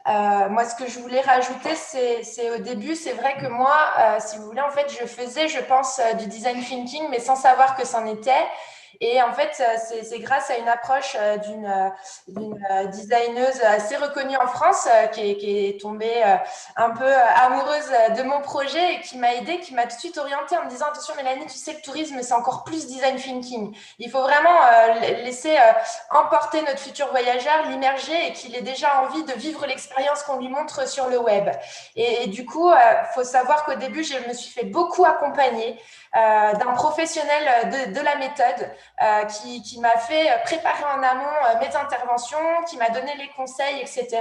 Moi, ce que je voulais rajouter, c'est au début, c'est vrai que moi, si vous voulez, en fait, je pense, du design thinking, mais sans savoir que c'en était. Et en fait, c'est grâce à une approche d'une designeuse assez reconnue en France qui est tombée un peu amoureuse de mon projet et qui m'a aidée, qui m'a tout de suite orientée en me disant « Attention Mélanie, tu sais, le tourisme, c'est encore plus design thinking. Il faut vraiment laisser emporter notre futur voyageur, l'immerger et qu'il ait déjà envie de vivre l'expérience qu'on lui montre sur le web. » Et du coup, faut savoir qu'au début, je me suis fait beaucoup accompagner d'un professionnel de la méthode qui m'a fait préparer en amont mes interventions, qui m'a donné les conseils, etc.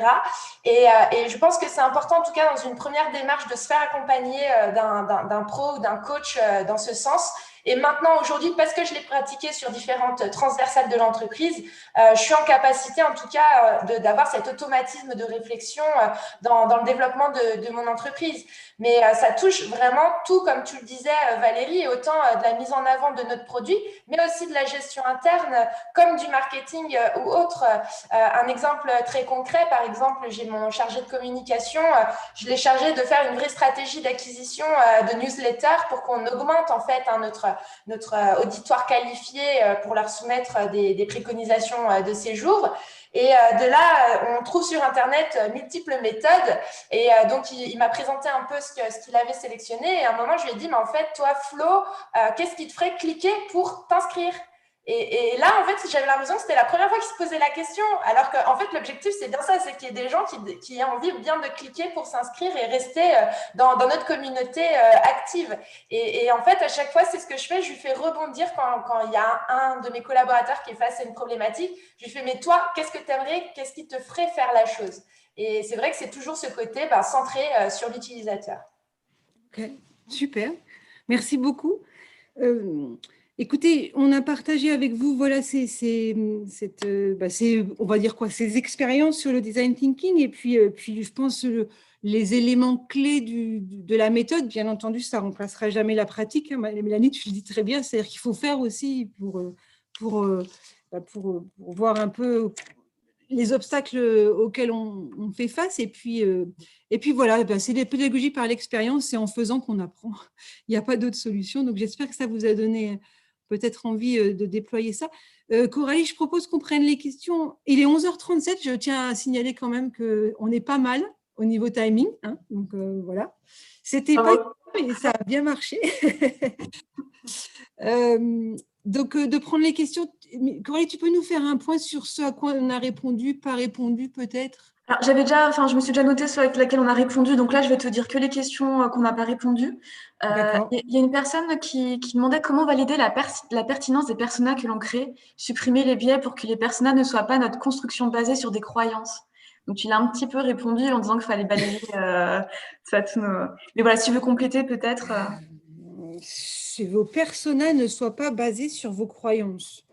Et je pense que c'est important, en tout cas dans une première démarche, de se faire accompagner d'un pro ou d'un coach dans ce sens. Et maintenant, aujourd'hui, parce que je l'ai pratiqué sur différentes transversales de l'entreprise, je suis en capacité, en tout cas, d'avoir cet automatisme de réflexion dans le développement de mon entreprise. Mais ça touche vraiment tout, comme tu le disais, Valérie, et autant de la mise en avant de notre produit, mais aussi de la gestion interne, comme du marketing ou autre. Un exemple très concret, par exemple, j'ai mon chargé de communication, je l'ai chargé de faire une vraie stratégie d'acquisition de newsletters pour qu'on augmente en fait notre auditoire qualifié pour leur soumettre des préconisations de séjour. Et de là, on trouve sur Internet multiples méthodes. Et donc, il m'a présenté un peu ce qu'il avait sélectionné. Et à un moment, je lui ai dit, mais en fait, toi, Flo, qu'est-ce qui te ferait cliquer pour t'inscrire ? Et là, en fait, j'avais l'impression que c'était la première fois qu'il se posait la question. Alors qu'en fait, l'objectif, c'est bien ça, c'est qu'il y ait des gens qui aient envie bien de cliquer pour s'inscrire et rester dans notre communauté active. Et en fait, à chaque fois, c'est ce que je fais. Je lui fais rebondir quand il y a un de mes collaborateurs qui est face à une problématique. Je lui fais, mais toi, qu'est-ce que tu aimerais? Qu'est-ce qui te ferait faire la chose? Et c'est vrai que c'est toujours ce côté centré sur l'utilisateur. Ok, super. Merci beaucoup. Écoutez, on a partagé avec vous, voilà, on va dire quoi, ces expériences sur le design thinking et puis je pense les éléments clés de la méthode. Bien entendu, ça ne remplacera jamais la pratique. Hein, Mélanie, tu le dis très bien, c'est-à-dire qu'il faut faire aussi pour voir un peu les obstacles auxquels on fait face. Et puis voilà, c'est des pédagogies par l'expérience, c'est en faisant qu'on apprend. Il n'y a pas d'autre solution. Donc, j'espère que ça vous a donné peut-être envie de déployer ça. Coralie, je propose qu'on prenne les questions. Il est 11h37, je tiens à signaler quand même qu'on est pas mal au niveau timing. Hein, donc, voilà. C'était pas mais ça a bien marché. Donc, de prendre les questions. Coralie, tu peux nous faire un point sur ce à quoi on a répondu, pas répondu peut-être? Alors, je me suis déjà notée ceux avec lesquels on a répondu. Donc là, je vais te dire que les questions qu'on n'a pas répondues. Il y a une personne qui demandait comment valider la pertinence des personas que l'on crée, supprimer les biais pour que les personas ne soient pas notre construction basée sur des croyances. Donc, il a un petit peu répondu en disant qu'il fallait balayer tous nos... Mais voilà, si tu veux compléter peut-être. Si vos personas ne soient pas basés sur vos croyances.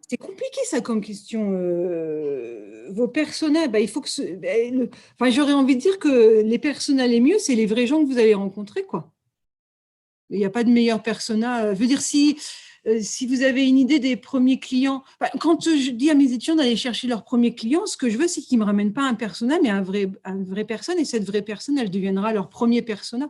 C'est compliqué ça comme question. Vos personas, il faut que j'aurais envie de dire que les personas les mieux, c'est les vrais gens que vous allez rencontrer, quoi. Il n'y a pas de meilleur persona. Je veux dire, si vous avez une idée des premiers clients, quand je dis à mes étudiants d'aller chercher leurs premiers clients, ce que je veux, c'est qu'ils ne me ramènent pas un persona, mais un vrai personne, et cette vraie personne, elle deviendra leur premier persona.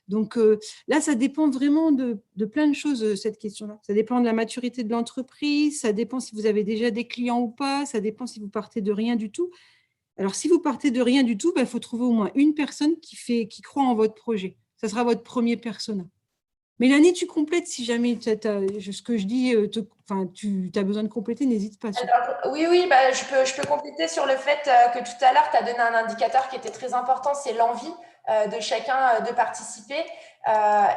Donc là, ça dépend vraiment de plein de choses, cette question-là. Ça dépend de la maturité de l'entreprise, ça dépend si vous avez déjà des clients ou pas, ça dépend si vous partez de rien du tout. Alors, si vous partez de rien du tout, il faut trouver au moins une personne qui croit en votre projet. Ça sera votre premier persona. Mélanie, tu complètes si jamais ce que je dis, tu as besoin de compléter, n'hésite pas. Alors, oui, je peux compléter sur le fait que tout à l'heure, tu as donné un indicateur qui était très important, c'est l'envie de chacun de participer.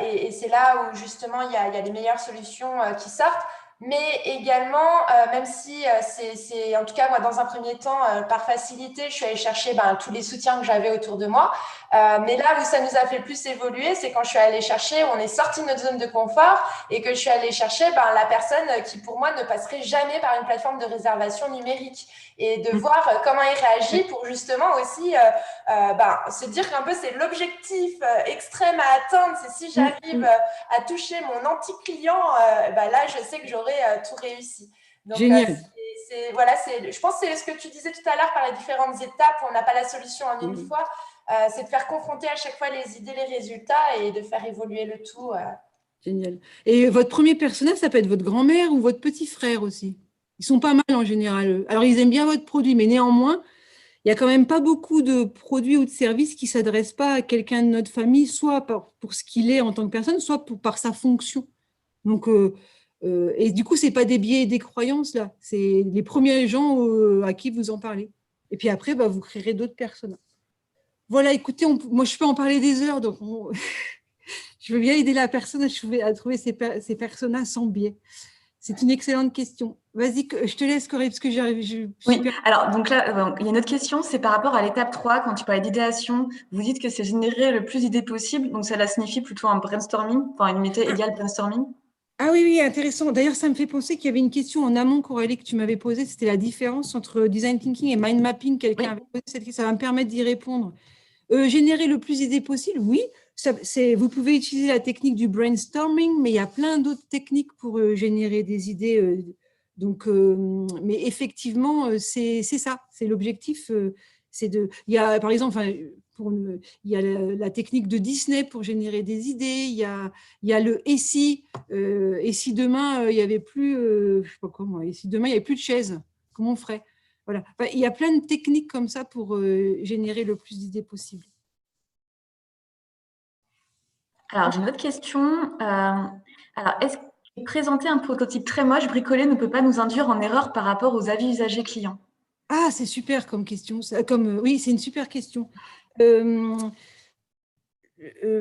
Et c'est là où justement, il y a les meilleures solutions qui sortent. Mais également, même si c'est, en tout cas, moi, dans un premier temps, par facilité, je suis allée chercher tous les soutiens que j'avais autour de moi. Mais là où ça nous a fait le plus évoluer, c'est quand je suis allée chercher, on est sorti de notre zone de confort et que je suis allée chercher la personne qui, pour moi, ne passerait jamais par une plateforme de réservation numérique et de voir comment il réagit pour justement aussi se dire qu'un peu c'est l'objectif extrême à atteindre, c'est si j'arrive à toucher mon anti-client, là, je sais que j'aurai tout réussi. Donc, génial. Je pense que c'est ce que tu disais tout à l'heure par les différentes étapes, on n'a pas la solution en une fois, c'est de faire confronter à chaque fois les idées, les résultats et de faire évoluer le tout. Génial. Et votre premier personnage, ça peut être votre grand-mère ou votre petit frère aussi. Ils sont pas mal en général. Alors, ils aiment bien votre produit, mais néanmoins, il n'y a quand même pas beaucoup de produits ou de services qui ne s'adressent pas à quelqu'un de notre famille, soit pour ce qu'il est en tant que personne, soit par sa fonction. Donc, et du coup, ce n'est pas des biais et des croyances, là. C'est les premiers gens à qui vous en parlez. Et puis après, vous créerez d'autres personnes. Voilà, écoutez, moi, je peux en parler des heures, donc je veux bien aider la personne à trouver ses personas sans biais. C'est une excellente question. Vas-y, je te laisse, Coralie, parce que Oui, alors, donc là, il y a une autre question, c'est par rapport à l'étape 3, quand tu parlais d'idéation, vous dites que c'est générer le plus d'idées possible, donc cela signifie plutôt un brainstorming, enfin une unité égale brainstorming. Ah oui, oui, intéressant. D'ailleurs, ça me fait penser qu'il y avait une question en amont, Coralie, que tu m'avais posée. C'était la différence entre design thinking et mind mapping. Quelqu'un Oui. avait posé cette question. Ça va me permettre d'y répondre. Générer le plus d'idées possible, oui. Vous pouvez utiliser la technique du brainstorming, mais il y a plein d'autres techniques pour générer des idées. Mais effectivement, c'est ça. C'est l'objectif. Il y a, par exemple, il y a la technique de Disney pour générer des idées. Il y a le et si demain il y avait plus, je sais pas comment, et si demain il y avait plus de chaises, comment on ferait? Voilà. Enfin, il y a plein de techniques comme ça pour générer le plus d'idées possible. Alors, j'ai une autre question. Alors, est-ce que présenter un prototype très moche bricolé ne peut pas nous induire en erreur par rapport aux avis usagers clients? Ah, c'est super comme question. Oui, c'est une super question.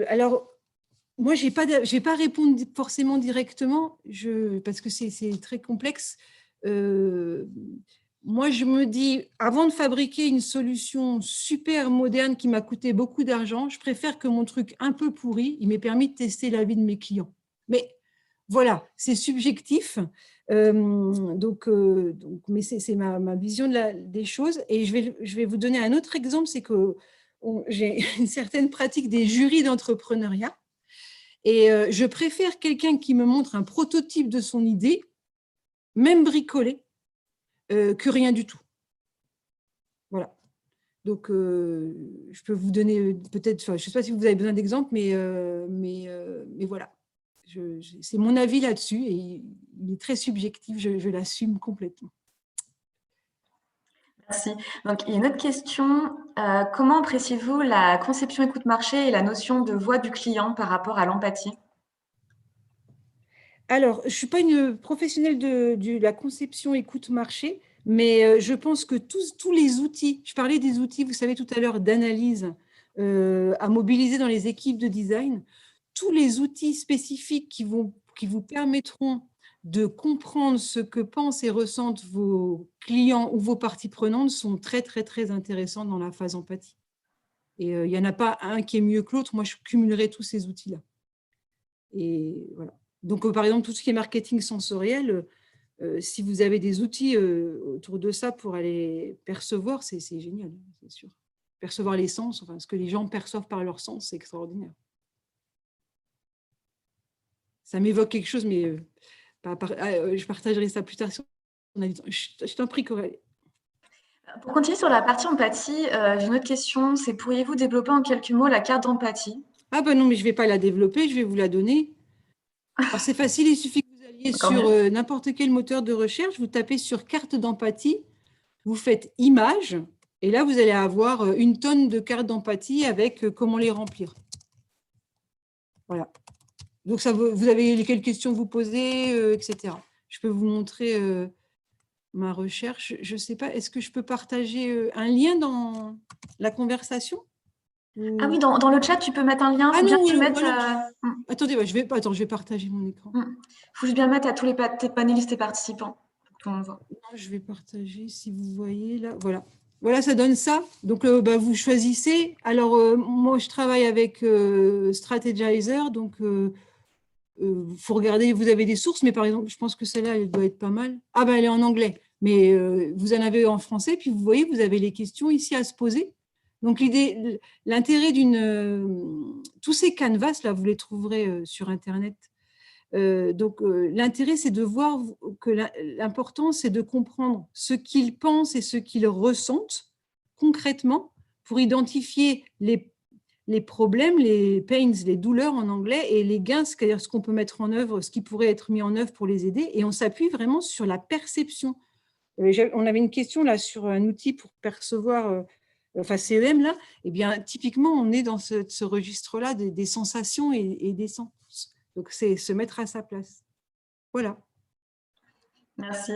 Alors, moi, je vais pas répondre forcément directement parce que c'est très complexe. Moi, je me dis, avant de fabriquer une solution super moderne qui m'a coûté beaucoup d'argent, je préfère que mon truc un peu pourri, il m'ait permis de tester la vie de mes clients. Mais voilà, c'est subjectif. Mais c'est ma vision des choses. Et je vais vous donner un autre exemple, c'est que j'ai une certaine pratique des jurys d'entrepreneuriat. Et je préfère quelqu'un qui me montre un prototype de son idée, même bricolé, que rien du tout. Voilà. Donc, je peux vous donner peut-être, je ne sais pas si vous avez besoin d'exemples, mais voilà. C'est mon avis là-dessus et il est très subjectif, je l'assume complètement. Merci. Donc, il y a une autre question. Comment appréciez-vous la conception écoute-marché et la notion de voix du client par rapport à l'empathie? Alors, je ne suis pas une professionnelle de la conception écoute-marché, mais je pense que tous les outils, je parlais des outils, vous savez, tout à l'heure, d'analyse à mobiliser dans les équipes de design, tous les outils spécifiques qui vous permettront de comprendre ce que pensent et ressentent vos clients ou vos parties prenantes sont très, très, très intéressants dans la phase empathie. Et il n'y en a pas un qui est mieux que l'autre. Moi, je cumulerai tous ces outils-là. Et voilà. Donc, par exemple, tout ce qui est marketing sensoriel, si vous avez des outils autour de ça pour aller percevoir, c'est génial, c'est sûr. Percevoir les sens, enfin, ce que les gens perçoivent par leurs sens, c'est extraordinaire. Ça m'évoque quelque chose, mais je partagerai ça plus tard. Je t'en prie, Coralie. Pour continuer sur la partie empathie, j'ai une autre question. C'est pourriez-vous développer en quelques mots la carte d'empathie? Ah ben non, mais je ne vais pas la développer, je vais vous la donner. Alors c'est facile, il suffit que vous alliez sur n'importe quel moteur de recherche, vous tapez sur carte d'empathie, vous faites image, et là vous allez avoir une tonne de cartes d'empathie avec comment les remplir. Voilà. Donc vous avez quelles questions vous posez, etc. Je peux vous montrer ma recherche. Je ne sais pas, est-ce que je peux partager un lien dans la conversation? Ah oui, dans le chat, tu peux mettre un lien. Ah non, Attendez, je vais partager mon écran. Il faut juste bien mettre à tous les panélistes et participants. Tout le monde voit. Je vais partager, si vous voyez là. Voilà. Voilà, ça donne ça. Donc, vous choisissez. Alors, moi, je travaille avec Strategizer. Donc, faut regarder, vous avez des sources, mais par exemple, je pense que celle-là, elle doit être pas mal. Ah, ben, elle est en anglais. Mais vous en avez en français. Puis, vous voyez, vous avez les questions ici à se poser. Donc, l'intérêt tous ces canvas-là, vous les trouverez sur Internet. L'intérêt, c'est de voir que l'important, c'est de comprendre ce qu'ils pensent et ce qu'ils ressentent concrètement pour identifier les problèmes, les pains, les douleurs en anglais, et les gains, c'est-à-dire ce qu'on peut mettre en œuvre, ce qui pourrait être mis en œuvre pour les aider. Et on s'appuie vraiment sur la perception. On avait une question là sur un outil pour percevoir, CEM là. Eh bien, typiquement, on est dans ce registre-là des sensations et des sens. Donc, c'est se mettre à sa place. Voilà. Merci.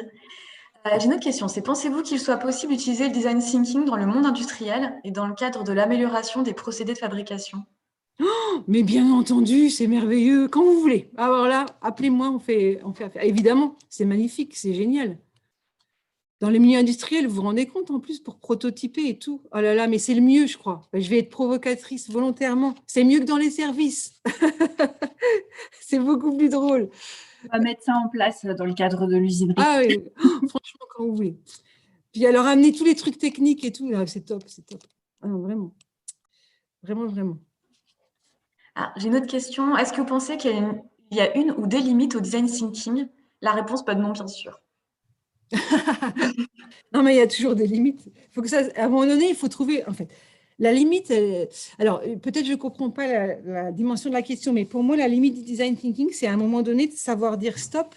J'ai une autre question. Pensez-vous qu'il soit possible d'utiliser le design thinking dans le monde industriel et dans le cadre de l'amélioration des procédés de fabrication? Mais bien entendu, c'est merveilleux. Quand vous voulez. Alors là, appelez-moi, on fait affaire. Évidemment, c'est magnifique, c'est génial. Dans les milieux industriels, vous vous rendez compte en plus pour prototyper et tout. Oh là là, mais c'est le mieux, je crois. Je vais être provocatrice volontairement. C'est mieux que dans les services. C'est beaucoup plus drôle. On va mettre ça en place dans le cadre de l'usine. Ah oui, franchement, quand vous voulez. Puis alors, amener tous les trucs techniques et tout, c'est top, c'est top. Ah non, vraiment. Vraiment, vraiment. Ah, j'ai une autre question. Est-ce que vous pensez qu'il y a une ou des limites au design thinking? La réponse, pas de non, bien sûr. Non, mais il y a toujours des limites. Faut que ça, à un moment donné, il faut trouver, en fait, la limite. Alors, peut-être je ne comprends pas la dimension de la question, mais pour moi, la limite du design thinking, c'est à un moment donné de savoir dire stop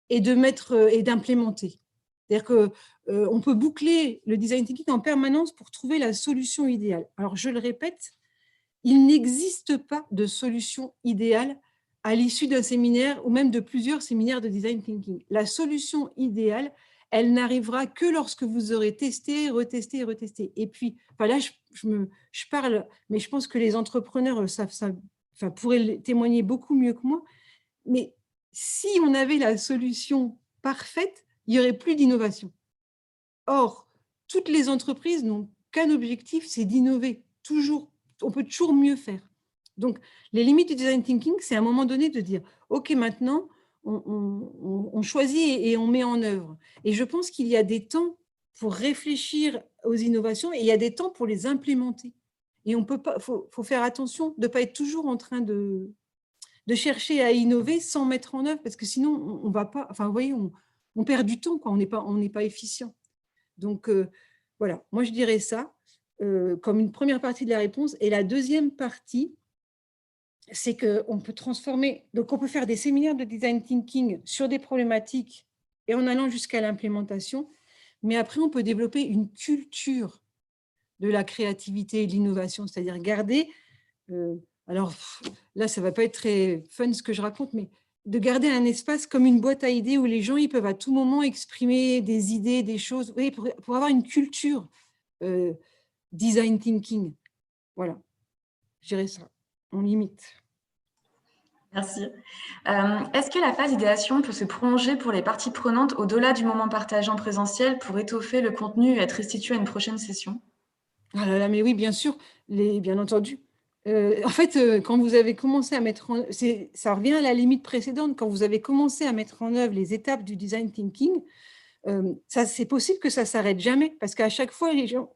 et de mettre et d'implémenter. C'est-à-dire que on peut boucler le design thinking en permanence pour trouver la solution idéale. Alors, je le répète, il n'existe pas de solution idéale à l'issue d'un séminaire ou même de plusieurs séminaires de design thinking. La solution idéale, elle n'arrivera que lorsque vous aurez testé, retesté et retesté. Et puis, enfin là, je parle, mais je pense que les entrepreneurs pourraient témoigner beaucoup mieux que moi. Mais si on avait la solution parfaite, il n'y aurait plus d'innovation. Or, toutes les entreprises n'ont qu'un objectif, c'est d'innover, toujours. On peut toujours mieux faire. Donc, les limites du design thinking, c'est à un moment donné de dire, OK, maintenant, on choisit et on met en œuvre. Et je pense qu'il y a des temps pour réfléchir aux innovations et il y a des temps pour les implémenter. Et on peut pas, faut faire attention de ne pas être toujours en train de chercher à innover sans mettre en œuvre, parce que sinon, on va pas, enfin, vous voyez, on perd du temps, quoi. On n'est pas efficient. Donc, voilà, moi, je dirais ça comme une première partie de la réponse. Et la deuxième partie, c'est qu'on peut transformer, donc on peut faire des séminaires de design thinking sur des problématiques et en allant jusqu'à l'implémentation, mais après, on peut développer une culture de la créativité et de l'innovation, c'est-à-dire garder, alors là, ça ne va pas être très fun ce que je raconte, mais de garder un espace comme une boîte à idées où les gens ils peuvent à tout moment exprimer des idées, des choses, oui, pour avoir une culture design thinking. Voilà, je dirais ça, on limite. Merci. Est-ce que la phase d'idéation peut se prolonger pour les parties prenantes au-delà du moment partagé en présentiel pour étoffer le contenu et être restitué à une prochaine session? Ah là là, mais oui, bien sûr, bien entendu. En fait, quand vous avez commencé à mettre en œuvre, ça revient à la limite précédente, quand vous avez commencé à mettre en œuvre les étapes du design thinking, c'est possible que ça ne s'arrête jamais, parce qu'à chaque fois, les gens,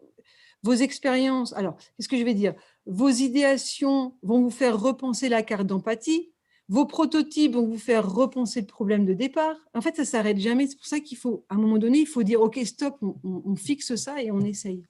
vos expériences, alors, qu'est-ce que je vais dire? Vos idéations vont vous faire repenser la carte d'empathie, vos prototypes vont vous faire repenser le problème de départ. En fait, ça ne s'arrête jamais. C'est pour ça qu'il faut, à un moment donné, il faut dire, OK, stop, on fixe ça et on essaye.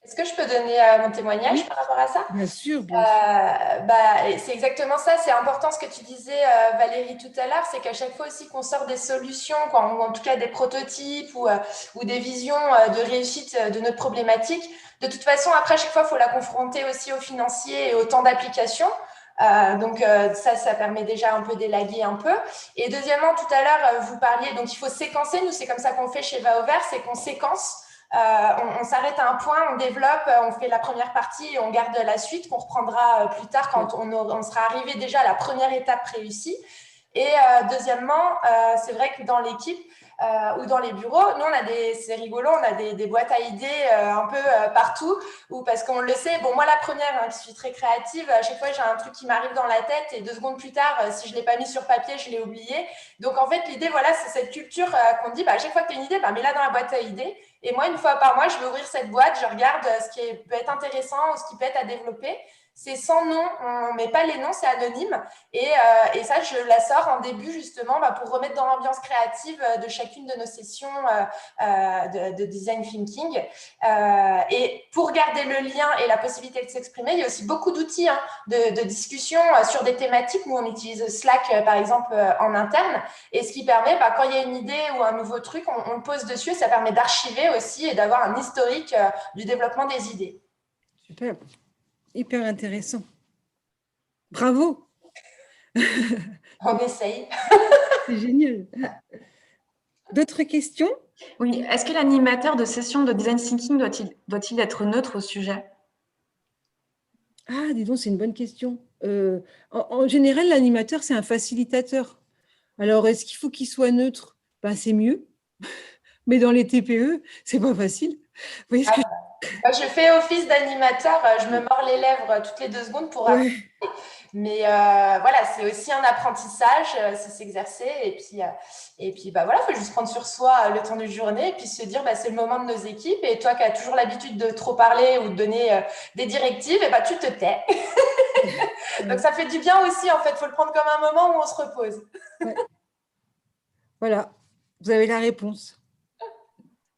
Est-ce que je peux donner mon témoignage par rapport à ça? Bien sûr, bien sûr. C'est exactement ça. C'est important ce que tu disais, Valérie, tout à l'heure, c'est qu'à chaque fois aussi qu'on sort des solutions, ou en tout cas des prototypes ou des visions de réussite de notre problématique, de toute façon, après, à chaque fois, il faut la confronter aussi au financier et au temps d'application. Ça permet déjà un peu d'élaguer un peu. Et deuxièmement, tout à l'heure, vous parliez, donc il faut séquencer. Nous, c'est comme ça qu'on fait chez Va au Vert, c'est qu'on séquence. On s'arrête à un point, on développe, on fait la première partie et on garde la suite qu'on reprendra plus tard quand on sera arrivé déjà à la première étape réussie. Et deuxièmement, c'est vrai que dans l'équipe ou dans les bureaux, nous, c'est rigolo, on a des boîtes à idées un peu partout, parce qu'on le sait, bon, moi, la première, qui suis très créative, à chaque fois, j'ai un truc qui m'arrive dans la tête et 2 secondes plus tard, si je ne l'ai pas mis sur papier, je l'ai oublié. Donc, en fait, l'idée, voilà, c'est cette culture qu'on dit, à chaque fois que tu as une idée, mets-la dans la boîte à idées. Et moi, une fois par mois, je vais ouvrir cette boîte, je regarde ce qui peut être intéressant ou ce qui peut être à développer. C'est sans nom, on ne met pas les noms, c'est anonyme. Et ça, je la sors en début justement pour remettre dans l'ambiance créative de chacune de nos sessions de design thinking. Et pour garder le lien et la possibilité de s'exprimer, il y a aussi beaucoup d'outils de discussion sur des thématiques. Nous, on utilise Slack, par exemple, en interne. Et ce qui permet, quand il y a une idée ou un nouveau truc, on le pose dessus et ça permet d'archiver aussi et d'avoir un historique du développement des idées. Super. Hyper intéressant. Bravo. On essaye. C'est génial. D'autres questions? Oui. Est-ce que l'animateur de session de design thinking doit-il être neutre au sujet? Ah, dis donc, c'est une bonne question. En général, l'animateur, c'est un facilitateur. Alors, est-ce qu'il faut qu'il soit neutre? C'est mieux. Mais dans les TPE, c'est pas facile. Vous voyez ce que je fais office d'animateur, je me mords les lèvres toutes les 2 secondes pour apprendre. voilà, c'est aussi un apprentissage, c'est s'exercer. Et puis voilà, il faut juste prendre sur soi le temps d'une journée et puis se dire, c'est le moment de nos équipes. Et toi qui as toujours l'habitude de trop parler ou de donner des directives, et tu te tais. Donc, ça fait du bien aussi, en fait. Il faut le prendre comme un moment où on se repose. Ouais. Voilà, vous avez la réponse.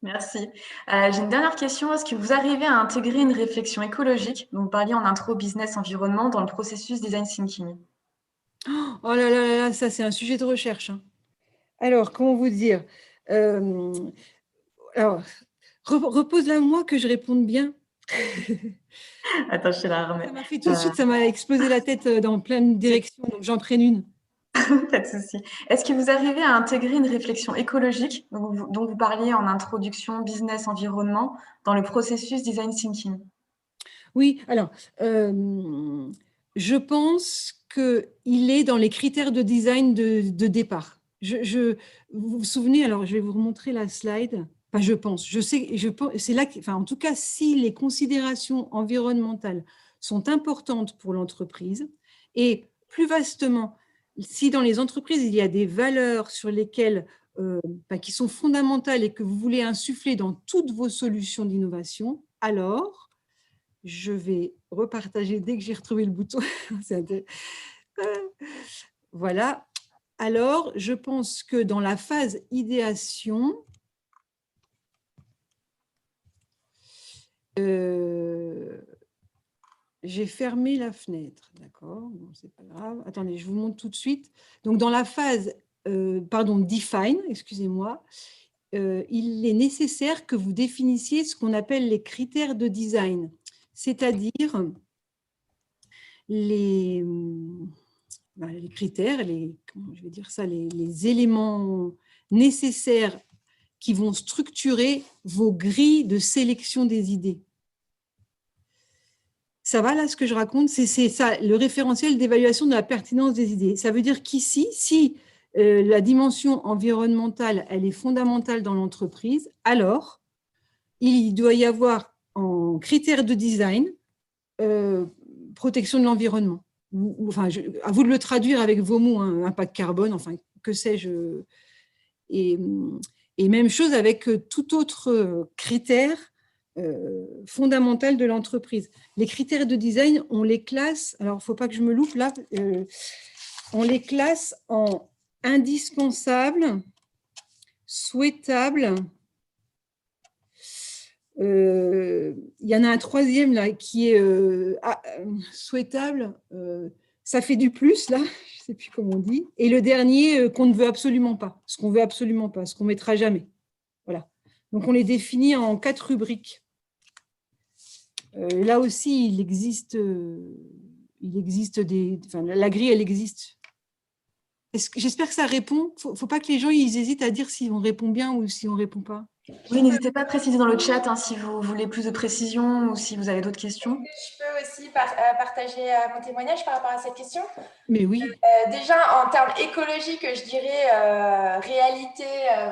Merci. J'ai une dernière question. Est-ce que vous arrivez à intégrer une réflexion écologique, dont vous parliez en intro business environnement, dans le processus design thinking? Oh là là là, ça c'est un sujet de recherche. Hein. Alors, comment vous dire alors, repose-la moi que je réponde bien. Attends, je te la remets. Ça m'a fait tout de suite, ça m'a explosé la tête dans plein de directions, donc j'en prenne une. Pas de souci. Est-ce que vous arrivez à intégrer une réflexion écologique, dont vous parliez en introduction business environnement, dans le processus design thinking? Oui, alors, je pense qu'il est dans les critères de design de départ. Vous vous souvenez, alors je vais vous remontrer la slide. Enfin, je sais, c'est là, en tout cas, si les considérations environnementales sont importantes pour l'entreprise et plus vastement, si dans les entreprises, il y a des valeurs sur lesquelles, qui sont fondamentales et que vous voulez insuffler dans toutes vos solutions d'innovation, alors je vais repartager dès que j'ai retrouvé le bouton. Voilà. Alors, je pense que dans la phase idéation, j'ai fermé la fenêtre. D'accord, bon, c'est pas grave. Attendez, je vous montre tout de suite. Donc, dans la phase, define, excusez-moi, il est nécessaire que vous définissiez ce qu'on appelle les critères de design, c'est-à-dire les critères, comment je vais dire ça, les éléments nécessaires qui vont structurer vos grilles de sélection des idées. Ça va là ce que je raconte? C'est ça, le référentiel d'évaluation de la pertinence des idées. Ça veut dire qu'ici, si la dimension environnementale, elle est fondamentale dans l'entreprise, alors il doit y avoir en critères de design protection de l'environnement. Enfin, à vous de le traduire avec vos mots, hein, impact carbone, enfin, que sais-je. Et même chose avec tout autre critère fondamental de l'entreprise. Les critères de design, on les classe, alors il ne faut pas que je me loupe là, on les classe en indispensables, souhaitables. Il y en a un troisième là qui est souhaitable, ça fait du plus là, je ne sais plus comment on dit, et le dernier qu'on ne veut absolument pas, ce qu'on veut absolument pas, ce qu'on ne mettra jamais. Voilà. Donc on les définit en 4 rubriques. Là aussi, il existe la grille, elle existe. J'espère que ça répond. Il ne faut pas que les gens ils hésitent à dire si on répond bien ou si on ne répond pas. Oui, n'hésitez pas à préciser dans le chat si vous voulez plus de précision ou si vous avez d'autres questions. Je peux aussi partager mon témoignage par rapport à cette question? Mais oui. Déjà, en termes écologiques, je dirais réalité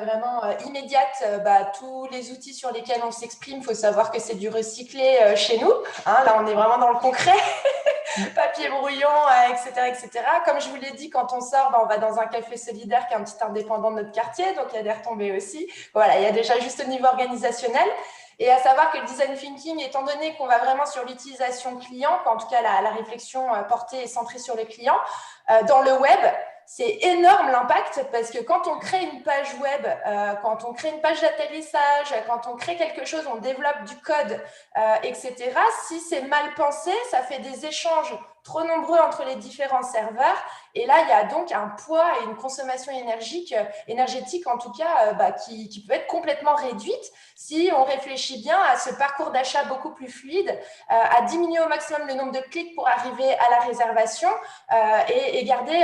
vraiment immédiate. Tous les outils sur lesquels on s'exprime, il faut savoir que c'est du recyclé chez nous. Hein, là, on est vraiment dans le concret. Papier brouillon, etc., etc. Comme je vous l'ai dit, quand on sort, on va dans un café solidaire qui est un petit indépendant de notre quartier, donc il y a des retombées aussi. Voilà, il y a déjà juste au niveau organisationnel. Et à savoir que le design thinking, étant donné qu'on va vraiment sur l'utilisation client, en tout cas la réflexion portée et centrée sur le client, dans le web, c'est énorme l'impact parce que quand on crée une page web, quand on crée une page d'atterrissage, quand on crée quelque chose, on développe du code, etc. Si c'est mal pensé, ça fait des échanges trop nombreux entre les différents serveurs. Et là, il y a donc un poids et une consommation énergétique en tout cas, qui peut être complètement réduite si on réfléchit bien à ce parcours d'achat beaucoup plus fluide, à diminuer au maximum le nombre de clics pour arriver à la réservation et garder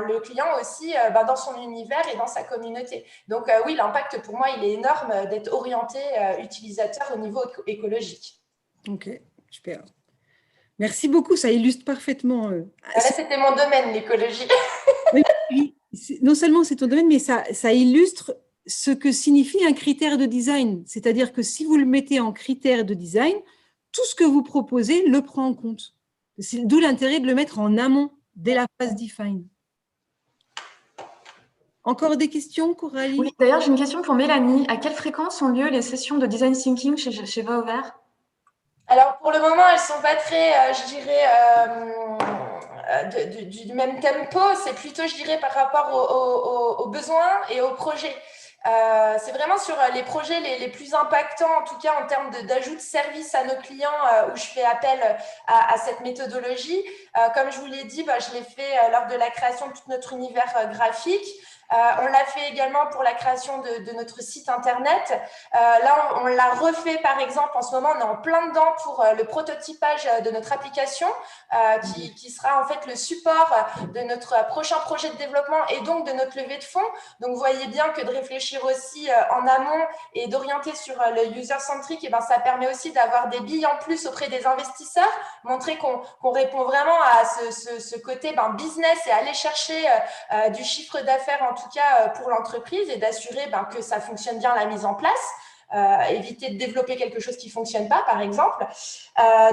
le client aussi dans son univers et dans sa communauté. Donc oui, l'impact pour moi, il est énorme d'être orienté utilisateur au niveau écologique. Ok, super. Merci beaucoup, ça illustre parfaitement. Là, c'était mon domaine, l'écologie. Oui, non seulement c'est ton domaine, mais ça illustre ce que signifie un critère de design. C'est-à-dire que si vous le mettez en critère de design, tout ce que vous proposez le prend en compte. D'où l'intérêt de le mettre en amont dès la phase define. Encore des questions, Coralie? Oui, d'ailleurs, j'ai une question pour Mélanie. À quelle fréquence ont lieu les sessions de design thinking chez Voix Ouvert? Alors, pour le moment, elles ne sont pas très, je dirais, du même tempo. C'est plutôt, je dirais, par rapport aux besoins et aux projets. C'est vraiment sur les projets les plus impactants, en tout cas en termes d'ajout de service à nos clients, où je fais appel à cette méthodologie. Comme je vous l'ai dit, je l'ai fait lors de la création de tout notre univers graphique. On l'a fait également pour la création de notre site internet. Là, on l'a refait, par exemple, en ce moment, on est en plein dedans pour le prototypage de notre application, qui sera en fait le support de notre prochain projet de développement et donc de notre levée de fonds. Donc, vous voyez bien que de réfléchir aussi en amont et d'orienter sur le user-centric, et ça permet aussi d'avoir des billes en plus auprès des investisseurs, montrer qu'on répond vraiment à ce côté business et aller chercher du chiffre d'affaires, en tout cas pour l'entreprise, et d'assurer que ça fonctionne bien la mise en place. Éviter de développer quelque chose qui ne fonctionne pas, par exemple.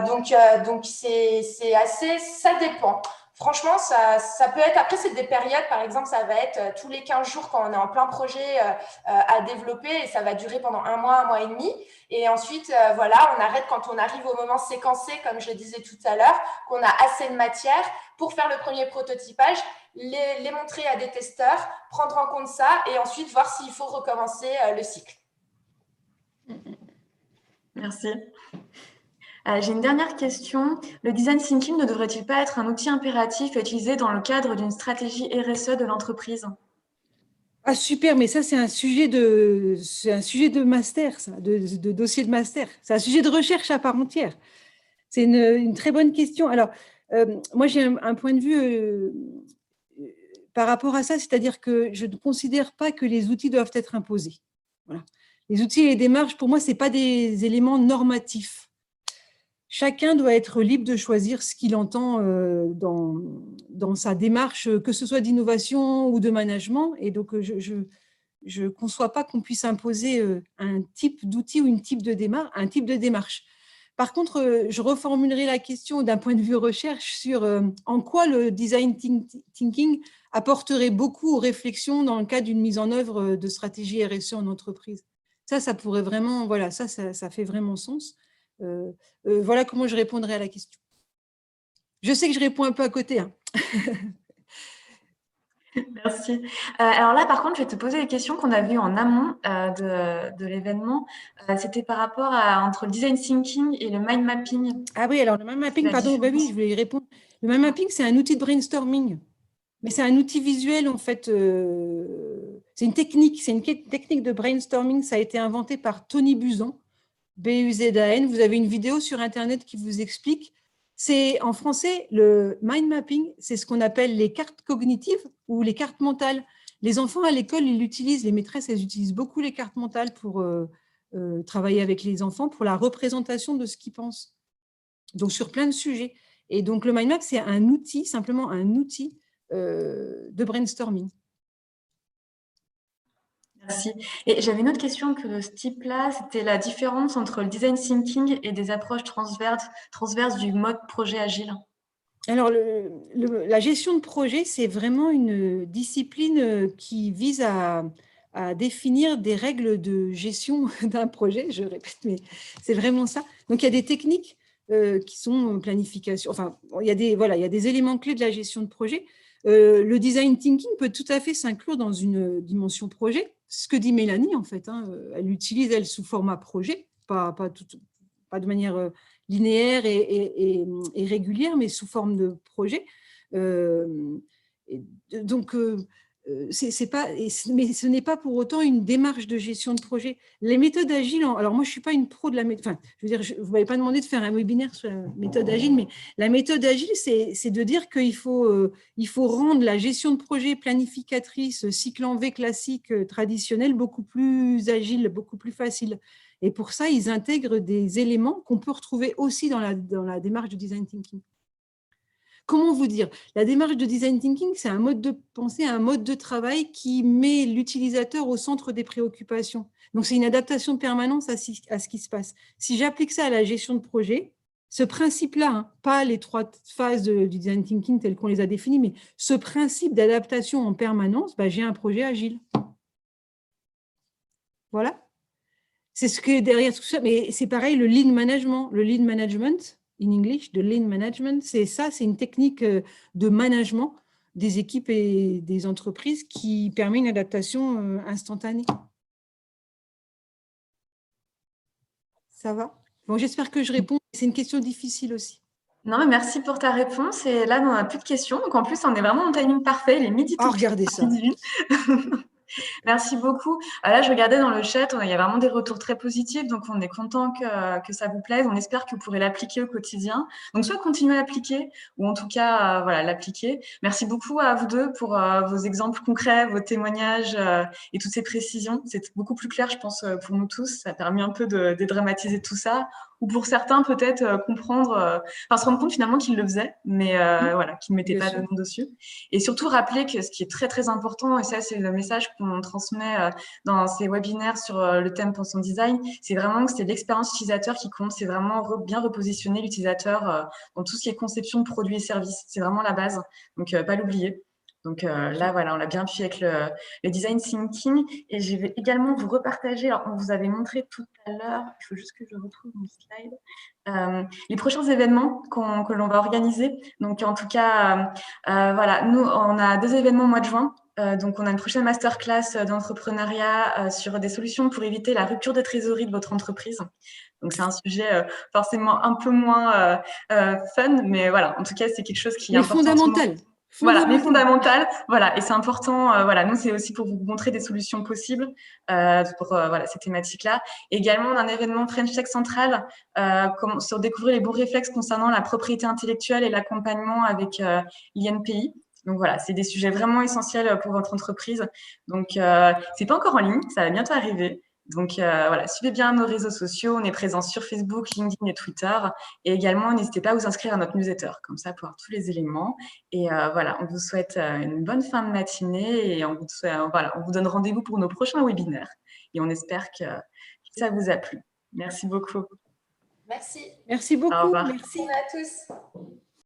Donc c'est assez, ça dépend. Franchement, ça peut être, après, c'est des périodes, par exemple, ça va être tous les 15 jours quand on est en plein projet à développer, et ça va durer pendant un mois et demi. Et ensuite, voilà, on arrête quand on arrive au moment séquencé, comme je le disais tout à l'heure, qu'on a assez de matière pour faire le premier prototypage, les montrer à des testeurs, prendre en compte ça, et ensuite voir s'il faut recommencer le cycle. Merci. J'ai une dernière question. Le design thinking ne devrait-il pas être un outil impératif à utiliser dans le cadre d'une stratégie RSE de l'entreprise? Ah, super, mais ça, c'est un sujet de master, ça, de dossier de master. C'est un sujet de recherche à part entière. C'est une très bonne question. Alors, moi, j'ai un point de vue par rapport à ça, c'est-à-dire que je ne considère pas que les outils doivent être imposés. Voilà. Les outils et les démarches, pour moi, ce n'est pas des éléments normatifs. Chacun doit être libre de choisir ce qu'il entend dans sa démarche, que ce soit d'innovation ou de management. Et donc, je ne conçois pas qu'on puisse imposer un type d'outil ou un type de démarche. Par contre, je reformulerai la question d'un point de vue recherche sur en quoi le design thinking apporterait beaucoup aux réflexions dans le cadre d'une mise en œuvre de stratégie RSE en entreprise. Ça pourrait vraiment, voilà, ça fait vraiment sens. Voilà comment je répondrai à la question. Je sais que je réponds un peu à côté. Hein. Merci. Alors là, par contre, je vais te poser des questions qu'on a vues en amont de l'événement. C'était par rapport entre le design thinking et le mind mapping. Ah oui, alors le mind mapping, pardon, bah oui, je voulais y répondre. Le mind mapping, c'est un outil de brainstorming. Mais c'est un outil visuel, en fait. C'est une technique de brainstorming. Ça a été inventé par Tony Buzan, B-U-Z-A-N. Vous avez une vidéo sur Internet qui vous explique. C'est en français, le mind mapping, c'est ce qu'on appelle les cartes cognitives ou les cartes mentales. Les enfants à l'école, ils l'utilisent, les maîtresses, elles utilisent beaucoup les cartes mentales pour travailler avec les enfants, pour la représentation de ce qu'ils pensent. Donc, sur plein de sujets. Et donc, le mind map, c'est un outil, simplement un outil de brainstorming. Merci. Et j'avais une autre question de ce type-là, c'était la différence entre le design thinking et des approches transverses du mode projet agile. Alors, la gestion de projet, c'est vraiment une discipline qui vise à définir des règles de gestion d'un projet, je répète, mais c'est vraiment ça. Donc, il y a des techniques qui sont planification, enfin, il y a des éléments clés de la gestion de projet. Le design thinking peut tout à fait s'inclure dans une dimension projet. Ce que dit Mélanie, en fait, hein, elle l'utilise, elle, sous format projet, pas de manière linéaire et régulière, mais sous forme de projet. Mais ce n'est pas pour autant une démarche de gestion de projet. Les méthodes agiles, alors moi je ne suis pas une pro de la méthode, enfin, je veux dire, vous ne m'avez pas demandé de faire un webinaire sur la méthode agile, mais la méthode agile, c'est de dire qu'il faut rendre la gestion de projet planificatrice, cycle en V classique, traditionnel, beaucoup plus agile, beaucoup plus facile. Et pour ça, ils intègrent des éléments qu'on peut retrouver aussi dans la démarche de design thinking. Comment vous dire? La démarche de design thinking, c'est un mode de pensée, un mode de travail qui met l'utilisateur au centre des préoccupations. Donc, c'est une adaptation permanente à ce qui se passe. Si j'applique ça à la gestion de projet, Ce principe-là, hein, pas les 3 phases du design thinking telles qu'on les a définies, mais ce principe d'adaptation en permanence, j'ai un projet agile. Voilà. C'est ce que derrière tout ça, mais c'est pareil, le lean management. Le lean management, in English, de lean management, c'est une technique de management des équipes et des entreprises qui permet une adaptation instantanée. Ça va? Bon, j'espère que je réponds. C'est une question difficile aussi. Non, mais merci pour ta réponse. Et là, on n'a plus de questions. Donc, en plus, on est vraiment en timing parfait. Il est midi tout. Regardez ça. Merci beaucoup. Là, je regardais dans le chat, il y a vraiment des retours très positifs, donc on est content que ça vous plaise. On espère que vous pourrez l'appliquer au quotidien. Donc, soit continuer à l'appliquer, ou en tout cas, voilà, l'appliquer. Merci beaucoup à vous deux pour vos exemples concrets, vos témoignages et toutes ces précisions. C'est beaucoup plus clair, je pense, pour nous tous. Ça a permis un peu de dédramatiser tout ça. Ou pour certains, peut-être comprendre, se rendre compte finalement qu'ils le faisaient, mais voilà, qu'ils ne mettaient pas de nom dessus. Et surtout rappeler que ce qui est très, très important, et ça, c'est le message qu'on transmet dans ces webinaires sur le thème pour son design, c'est vraiment que c'est l'expérience utilisateur qui compte. C'est vraiment bien repositionner l'utilisateur dans tout ce qui est conception de produits et services. C'est vraiment la base, donc pas l'oublier. Donc là, voilà, on l'a bien appuyé avec le design thinking. Et je vais également vous repartager, alors on vous avait montré tout à l'heure, il faut juste que je retrouve mon slide, les prochains événements que l'on va organiser. Donc en tout cas, voilà, nous, on a 2 événements au mois de juin. Donc on a une prochaine masterclass d'entrepreneuriat sur des solutions pour éviter la rupture de trésorerie de votre entreprise. Donc c'est un sujet forcément un peu moins fun, mais voilà, en tout cas, c'est quelque chose qui est important. Fondamental. Voilà, mais fondamental. Voilà, et c'est important. Voilà, nous c'est aussi pour vous montrer des solutions possibles pour voilà ces thématiques-là. Également, on a un événement French Tech Central sur découvrir les bons réflexes concernant la propriété intellectuelle et l'accompagnement avec l'INPI. Donc voilà, c'est des sujets vraiment essentiels pour votre entreprise. Donc c'est pas encore en ligne, ça va bientôt arriver. Donc voilà, suivez bien nos réseaux sociaux. On est présent sur Facebook, LinkedIn et Twitter. Et également, n'hésitez pas à vous inscrire à notre newsletter, comme ça pour avoir tous les éléments. Et voilà, on vous souhaite une bonne fin de matinée et on vous donne rendez-vous pour nos prochains webinaires. Et on espère que ça vous a plu. Merci beaucoup. Merci. Merci beaucoup. Au revoir. Merci à tous.